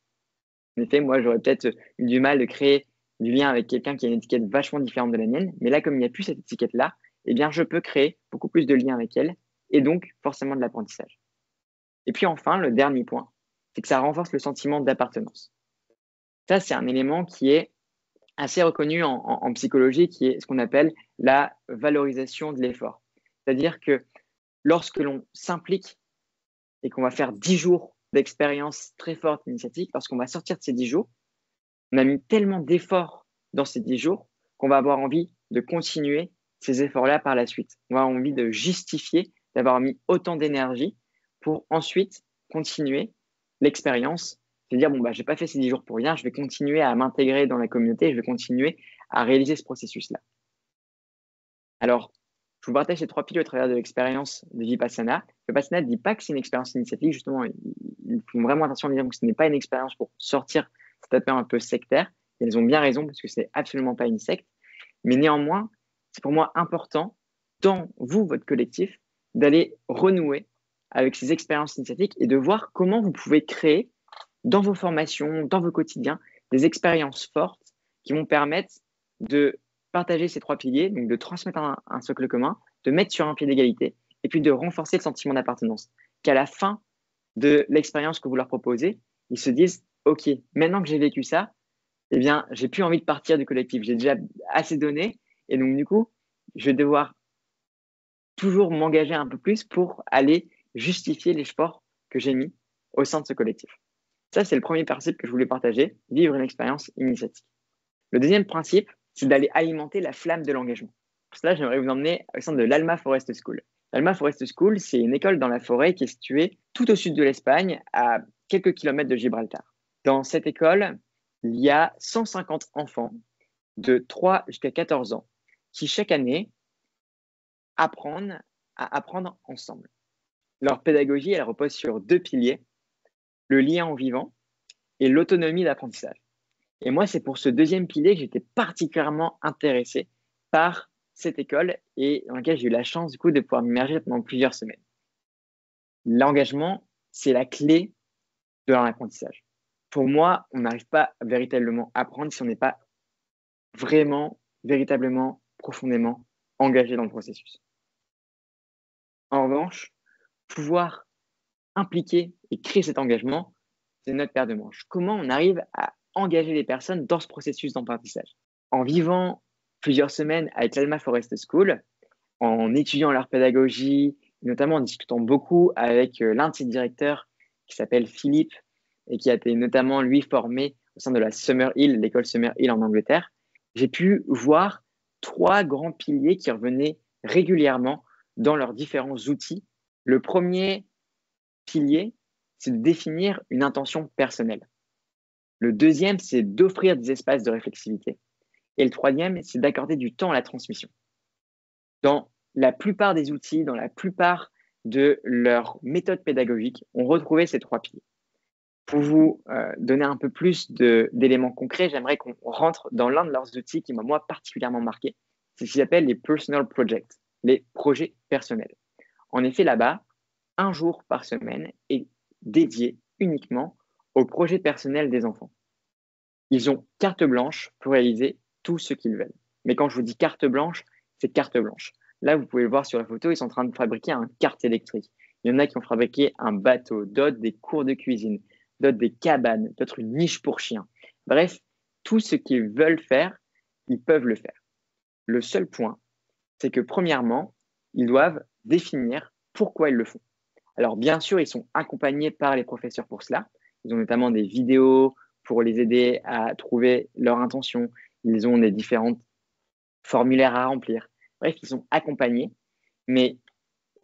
En effet, moi, j'aurais peut-être eu du mal de créer du lien avec quelqu'un qui a une étiquette vachement différente de la mienne. Mais là, comme il n'y a plus cette étiquette-là, eh bien, je peux créer beaucoup plus de liens avec elle et donc forcément de l'apprentissage. Et puis enfin, le dernier point, c'est que ça renforce le sentiment d'appartenance. Ça, c'est un élément qui est assez reconnu en psychologie, qui est ce qu'on appelle la valorisation de l'effort. C'est-à-dire que lorsque l'on s'implique et qu'on va faire 10 jours d'expérience très forte initiatique, lorsqu'on va sortir de ces 10 jours, on a mis tellement d'efforts dans ces 10 jours qu'on va avoir envie de continuer ces efforts-là par la suite. On va avoir envie de justifier d'avoir mis autant d'énergie pour ensuite continuer l'expérience. C'est-à-dire, bon, bah, je n'ai pas fait ces 10 jours pour rien, je vais continuer à m'intégrer dans la communauté, je vais continuer à réaliser ce processus-là. Alors, je vous partage ces 3 piliers au travers de l'expérience de Vipassana. Vipassana ne dit pas que c'est une expérience initiatique, justement, ils font vraiment attention à dire que ce n'est pas une expérience pour sortir cet appel un peu sectaire. Et elles ont bien raison parce que ce n'est absolument pas une secte. Mais néanmoins, c'est pour moi important, dans vous, votre collectif, d'aller renouer avec ces expériences initiatiques et de voir comment vous pouvez créer dans vos formations, dans vos quotidiens, des expériences fortes qui vont permettre de partager ces 3 piliers, donc de transmettre un socle commun, de mettre sur un pied d'égalité et puis de renforcer le sentiment d'appartenance. Qu'à la fin de l'expérience que vous leur proposez, ils se disent « Ok, maintenant que j'ai vécu ça, eh bien, j'ai plus envie de partir du collectif. J'ai déjà assez donné et donc du coup, je vais devoir toujours m'engager un peu plus pour aller justifier l'effort que j'ai mis au sein de ce collectif. » Ça, c'est le premier principe que je voulais partager, vivre une expérience initiatique. Le deuxième principe, c'est d'aller alimenter la flamme de l'engagement. Pour cela, j'aimerais vous emmener au sein de l'Alma Forest School. L'Alma Forest School, c'est une école dans la forêt qui est située tout au sud de l'Espagne, à quelques kilomètres de Gibraltar. Dans cette école, il y a 150 enfants de 3 jusqu'à 14 ans qui, chaque année, apprennent à apprendre ensemble. Leur pédagogie, elle repose sur 2 piliers, le lien au vivant et l'autonomie d'apprentissage. Et moi, c'est pour ce deuxième pilier que j'étais particulièrement intéressé par cette école et dans laquelle j'ai eu la chance du coup de pouvoir m'immerger pendant plusieurs semaines. L'engagement, c'est la clé de l'apprentissage. Pour moi, on n'arrive pas à véritablement apprendre si on n'est pas vraiment, véritablement, profondément engagé dans le processus. En revanche, pouvoir impliquer et créer cet engagement, c'est notre paire de manches. Comment on arrive à engager les personnes dans ce processus d'apprentissage? En vivant plusieurs semaines avec l'Alma Forest School, en étudiant leur pédagogie, notamment en discutant beaucoup avec l'un de ses directeurs qui s'appelle Philippe et qui a été notamment lui formé au sein de la Summerhill, l'école Summerhill en Angleterre, j'ai pu voir 3 grands piliers qui revenaient régulièrement dans leurs différents outils. Le premier pilier, c'est de définir une intention personnelle. Le deuxième, c'est d'offrir des espaces de réflexivité. Et le troisième, c'est d'accorder du temps à la transmission. Dans la plupart des outils, dans la plupart de leurs méthodes pédagogiques, on retrouvait ces 3 piliers. Pour vous donner un peu plus d'éléments concrets, j'aimerais qu'on rentre dans l'un de leurs outils qui m'a moi particulièrement marqué. C'est ce qu'ils appellent les personal projects, les projets personnels. En effet, là-bas, 1 jour par semaine est dédié uniquement au projet personnel des enfants. Ils ont carte blanche pour réaliser tout ce qu'ils veulent. Mais quand je vous dis carte blanche, c'est carte blanche. Là, vous pouvez le voir sur la photo, ils sont en train de fabriquer un kart électrique. Il y en a qui ont fabriqué un bateau, d'autres des cours de cuisine, d'autres des cabanes, d'autres une niche pour chiens. Bref, tout ce qu'ils veulent faire, ils peuvent le faire. Le seul point, c'est que premièrement, ils doivent définir pourquoi ils le font. Alors bien sûr, ils sont accompagnés par les professeurs pour cela. Ils ont notamment des vidéos pour les aider à trouver leur intention. Ils ont des différents formulaires à remplir. Bref, ils sont accompagnés. Mais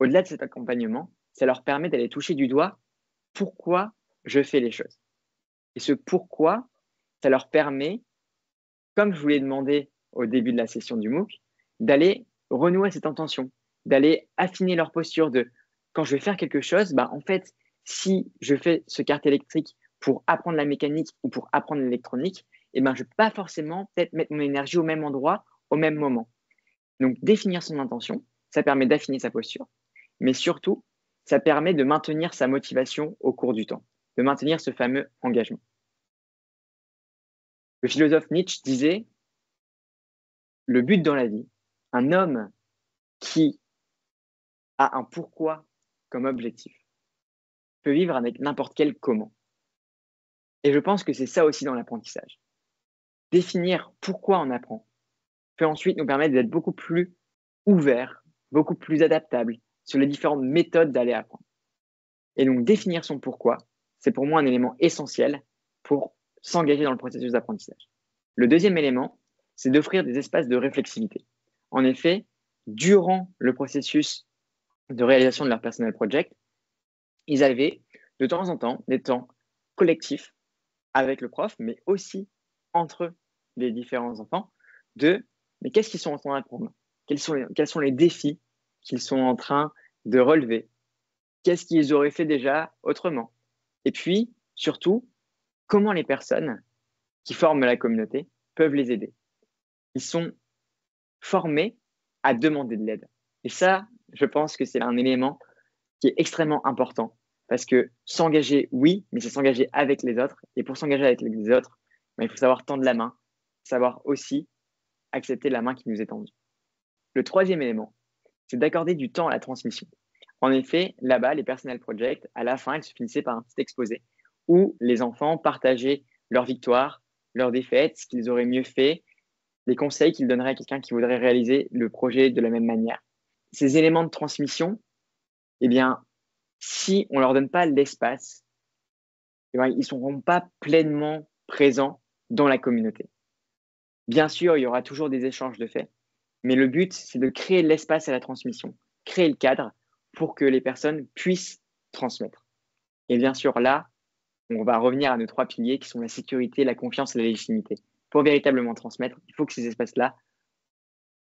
au-delà de cet accompagnement, ça leur permet d'aller toucher du doigt pourquoi je fais les choses. Et ce pourquoi, ça leur permet, comme je vous l'ai demandé au début de la session du MOOC, d'aller renouer cette intention, d'aller affiner leur posture de quand je vais faire quelque chose, en fait, si je fais ce kart électrique pour apprendre la mécanique ou pour apprendre l'électronique, je ne vais pas forcément peut-être mettre mon énergie au même endroit, au même moment. Donc, définir son intention, ça permet d'affiner sa posture, mais surtout, ça permet de maintenir sa motivation au cours du temps, de maintenir ce fameux engagement. Le philosophe Nietzsche disait, le but dans la vie, un homme qui a un pourquoi comme objectif peut vivre avec n'importe quel comment. Et je pense que c'est ça aussi dans l'apprentissage. Définir pourquoi on apprend peut ensuite nous permettre d'être beaucoup plus ouverts, beaucoup plus adaptables sur les différentes méthodes d'aller apprendre. Et donc définir son pourquoi, c'est pour moi un élément essentiel pour s'engager dans le processus d'apprentissage. Le deuxième élément, c'est d'offrir des espaces de réflexivité. En effet, durant le processus de réalisation de leur personnel project, ils avaient de temps en temps des temps collectifs avec le prof, mais aussi entre les différents enfants, mais qu'est-ce qu'ils sont en train d'apprendre? Quels sont les défis qu'ils sont en train de relever? Qu'est-ce qu'ils auraient fait déjà autrement? Et puis, surtout, comment les personnes qui forment la communauté peuvent les aider? Ils sont formés à demander de l'aide. Et ça, je pense que c'est un élément qui est extrêmement important parce que s'engager, oui, mais c'est s'engager avec les autres. Et pour s'engager avec les autres, il faut savoir tendre la main, savoir aussi accepter la main qui nous est tendue. Le troisième élément, c'est d'accorder du temps à la transmission. En effet, là-bas, les personnel projects, à la fin, ils se finissaient par un petit exposé où les enfants partageaient leurs victoires, leurs défaites, ce qu'ils auraient mieux fait, les conseils qu'ils donneraient à quelqu'un qui voudrait réaliser le projet de la même manière. Ces éléments de transmission, si on ne leur donne pas l'espace, ils ne seront pas pleinement présents dans la communauté. Bien sûr, il y aura toujours des échanges de faits, mais le but, c'est de créer l'espace à la transmission, créer le cadre pour que les personnes puissent transmettre. Et bien sûr, là, on va revenir à nos trois piliers qui sont la sécurité, la confiance et la légitimité. Pour véritablement transmettre, il faut que ces espaces-là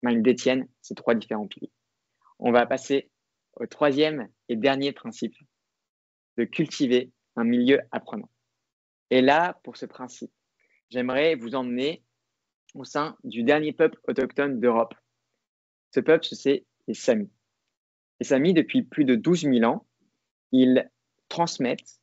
ils détiennent ces trois différents piliers. On va passer au troisième et dernier principe, de cultiver un milieu apprenant. Et là, pour ce principe, j'aimerais vous emmener au sein du dernier peuple autochtone d'Europe. Ce peuple, c'est les Samis. Les Samis, depuis plus de 12 000 ans, ils transmettent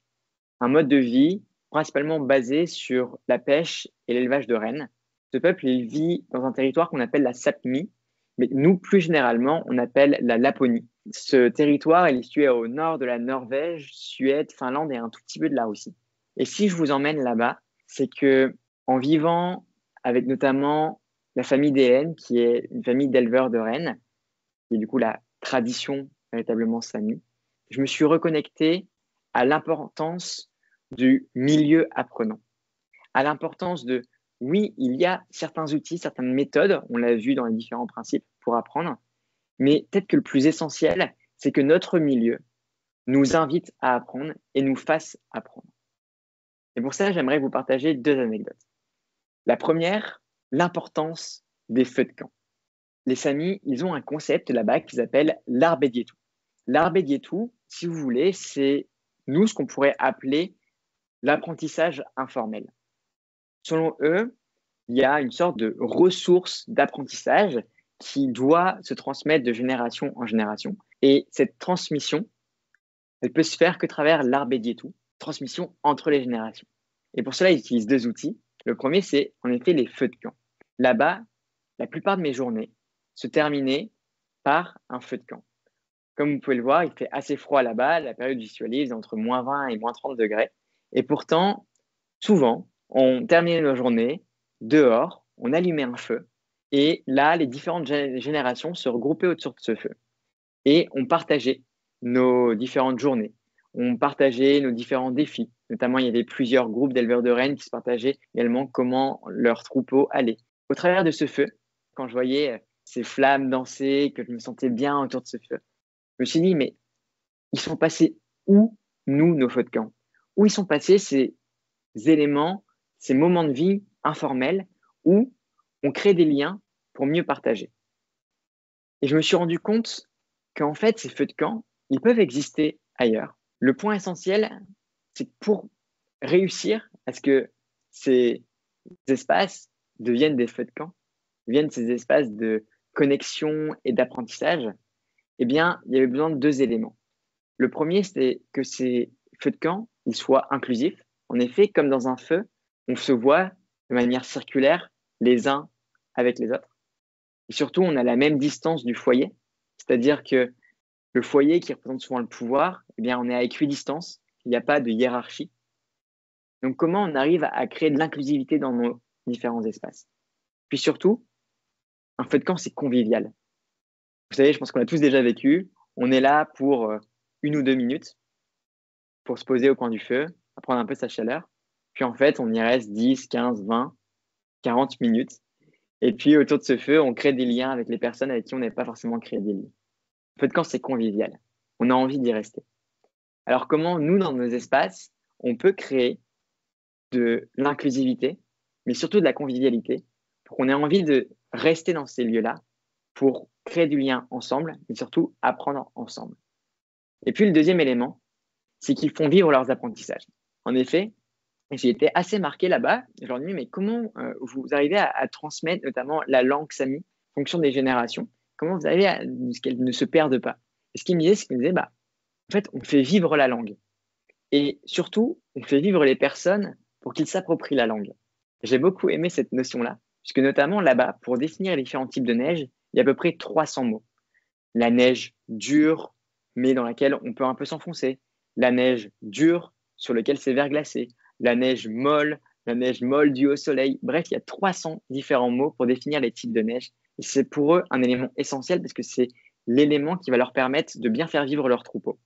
un mode de vie principalement basé sur la pêche et l'élevage de rennes. Ce peuple, il vit dans un territoire qu'on appelle la Sapmi, mais nous, plus généralement, on appelle la Laponie. Ce territoire est situé au nord de la Norvège, Suède, Finlande et un tout petit peu de la Russie. Et si je vous emmène là-bas, c'est que en vivant avec notamment la famille des Hènes, qui est une famille d'éleveurs de rennes, qui est du coup la tradition véritablement Sami, je me suis reconnecté à l'importance du milieu apprenant, à l'importance de, oui, il y a certains outils, certaines méthodes, on l'a vu dans les différents principes pour apprendre, mais peut-être que le plus essentiel, c'est que notre milieu nous invite à apprendre et nous fasse apprendre. Et pour ça, j'aimerais vous partager deux anecdotes. La première, l'importance des feux de camp. Les Samis, ils ont un concept là-bas qu'ils appellent l'arbedietu. L'arbedietu, si vous voulez, c'est nous ce qu'on pourrait appeler l'apprentissage informel. Selon eux, il y a une sorte de ressource d'apprentissage qui doit se transmettre de génération en génération. Et cette transmission, elle peut se faire que à travers l'arbedietu, transmission entre les générations. Et pour cela, ils utilisent deux outils. Le premier, c'est en effet les feux de camp. Là-bas, la plupart de mes journées se terminaient par un feu de camp. Comme vous pouvez le voir, il fait assez froid là-bas. La période visualise entre -20 et -30 degrés. Et pourtant, souvent, on terminait nos journées dehors, on allumait un feu. Et là, les différentes générations se regroupaient autour de ce feu. Et on partageait nos différentes journées. On partageait nos différents défis. Notamment, il y avait plusieurs groupes d'éleveurs de rennes qui se partageaient également comment leur troupeau allait. Au travers de ce feu, quand je voyais ces flammes danser, que je me sentais bien autour de ce feu, je me suis dit, mais ils sont passés où, nous, nos feux de camp? Où ils sont passés ces éléments, ces moments de vie informels où on crée des liens pour mieux partager? Et je me suis rendu compte qu'en fait, ces feux de camp, ils peuvent exister ailleurs. Le point essentiel, c'est que pour réussir à ce que ces espaces deviennent des feux de camp, deviennent ces espaces de connexion et d'apprentissage, eh bien, il y avait besoin de 2 éléments. Le premier, c'est que ces feux de camp, ils soient inclusifs. En effet, comme dans un feu, on se voit de manière circulaire les uns avec les autres. Et surtout, on a la même distance du foyer, c'est-à-dire que le foyer qui représente souvent le pouvoir, eh bien, on est à équidistance, il n'y a pas de hiérarchie. Donc, comment on arrive à créer de l'inclusivité dans nos différents espaces? Puis surtout, un feu de camp, c'est convivial. Vous savez, je pense qu'on a tous déjà vécu. On est là pour 1 ou 2 minutes pour se poser au coin du feu, prendre un peu sa chaleur. Puis en fait, on y reste 10, 15, 20, 40 minutes. Et puis autour de ce feu, on crée des liens avec les personnes avec qui on n'avait pas forcément créé des liens. Le feu de camp, c'est convivial. On a envie d'y rester. Alors comment, nous, dans nos espaces, on peut créer de l'inclusivité, mais surtout de la convivialité, pour qu'on ait envie de rester dans ces lieux-là, pour créer du lien ensemble, mais surtout apprendre ensemble. Et puis le deuxième élément, c'est qu'ils font vivre leurs apprentissages. En effet, j'ai été assez marqué là-bas. Je leur dis, mais comment vous arrivez à transmettre notamment la langue sami en fonction des générations? Comment vous arrivez à ce qu'elle ne se perde pas? Et ce qu'ils me disaient, c'est qu'ils me disaient, en fait, on fait vivre la langue. Et surtout, on fait vivre les personnes pour qu'ils s'approprient la langue. J'ai beaucoup aimé cette notion-là, puisque notamment là-bas, pour définir les différents types de neige, il y a à peu près 300 mots. La neige dure, mais dans laquelle on peut un peu s'enfoncer. La neige dure, sur laquelle c'est verglacé. La neige molle due au soleil. Bref, il y a 300 différents mots pour définir les types de neige. Et c'est pour eux un élément essentiel parce que c'est l'élément qui va leur permettre de bien faire vivre leur troupeau.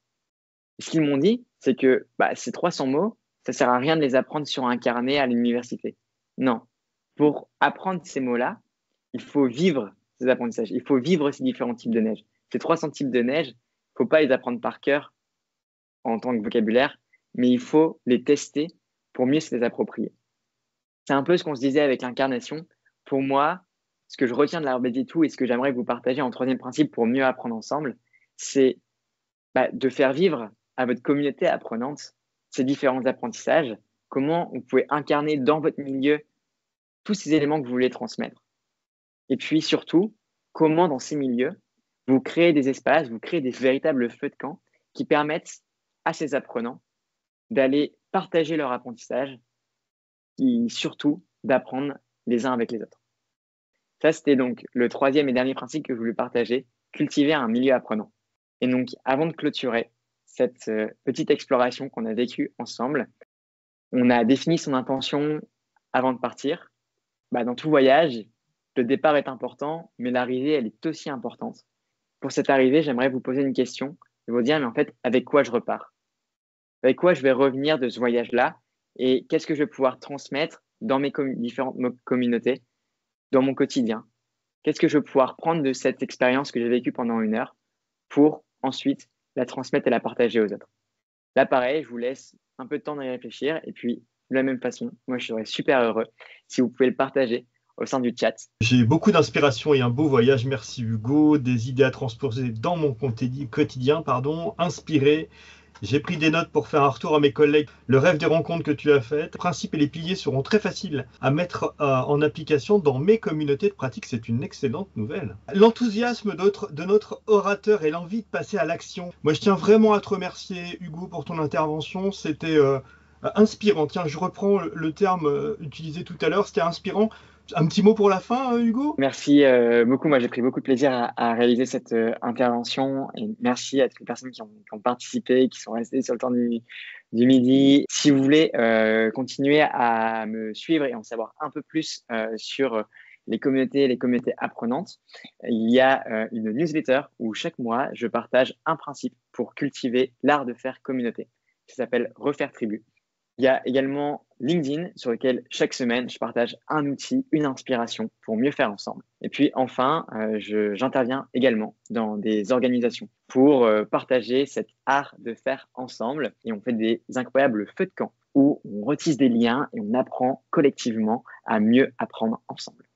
Et ce qu'ils m'ont dit, c'est que ces 300 mots, ça sert à rien de les apprendre sur un carnet à l'université. Non. Pour apprendre ces mots-là, il faut vivre ces apprentissages. Il faut vivre ces différents types de neige. Ces 300 types de neige, il ne faut pas les apprendre par cœur en tant que vocabulaire, mais il faut les tester pour mieux se les approprier. C'est un peu ce qu'on se disait avec l'incarnation. Pour moi, ce que je retiens de l'arbre des tout et ce que j'aimerais vous partager en troisième principe pour mieux apprendre ensemble, c'est de faire vivre à votre communauté apprenante ces différents apprentissages, comment vous pouvez incarner dans votre milieu tous ces éléments que vous voulez transmettre. Et puis surtout, comment dans ces milieux, vous créez des espaces, vous créez des véritables feux de camp qui permettent à ces apprenants d'aller partager leur apprentissage et surtout d'apprendre les uns avec les autres. Ça, c'était donc le troisième et dernier principe que je voulais partager, cultiver un milieu apprenant. Et donc, avant de clôturer cette petite exploration qu'on a vécue ensemble, on a défini son intention avant de partir. Dans tout voyage, le départ est important, mais l'arrivée, elle est aussi importante. Pour cette arrivée, j'aimerais vous poser une question et vous dire, mais en fait, avec quoi je repars? Avec quoi je vais revenir de ce voyage-là et qu'est-ce que je vais pouvoir transmettre dans mes différentes communautés, dans mon quotidien? Qu'est-ce que je vais pouvoir prendre de cette expérience que j'ai vécue pendant 1 heure pour ensuite la transmettre et la partager aux autres? Là, pareil, je vous laisse un peu de temps d'y réfléchir et puis de la même façon, moi, je serais super heureux si vous pouvez le partager au sein du chat. J'ai beaucoup d'inspiration et un beau voyage. Merci Hugo. Des idées à transposer dans mon quotidien, inspiré. J'ai pris des notes pour faire un retour à mes collègues. Le rêve des rencontres que tu as faites, les principes et les piliers seront très faciles à mettre en application dans mes communautés de pratique. C'est une excellente nouvelle. L'enthousiasme de notre orateur et l'envie de passer à l'action. Moi, je tiens vraiment à te remercier, Hugo, pour ton intervention. C'était inspirant. Tiens, je reprends le terme utilisé tout à l'heure. C'était inspirant Un petit mot pour la fin, Hugo? Merci beaucoup. Moi, j'ai pris beaucoup de plaisir à réaliser cette intervention et merci à toutes les personnes qui ont participé, qui sont restées sur le temps du midi. Si vous voulez continuer à me suivre et en savoir un peu plus sur les communautés apprenantes, il y a une newsletter où chaque mois, je partage un principe pour cultiver l'art de faire communauté. Ça s'appelle Refaire Tribu. Il y a également LinkedIn sur lequel chaque semaine, je partage un outil, une inspiration pour mieux faire ensemble. Et puis enfin, j'interviens également dans des organisations pour partager cet art de faire ensemble. Et on fait des incroyables feux de camp où on retisse des liens et on apprend collectivement à mieux apprendre ensemble.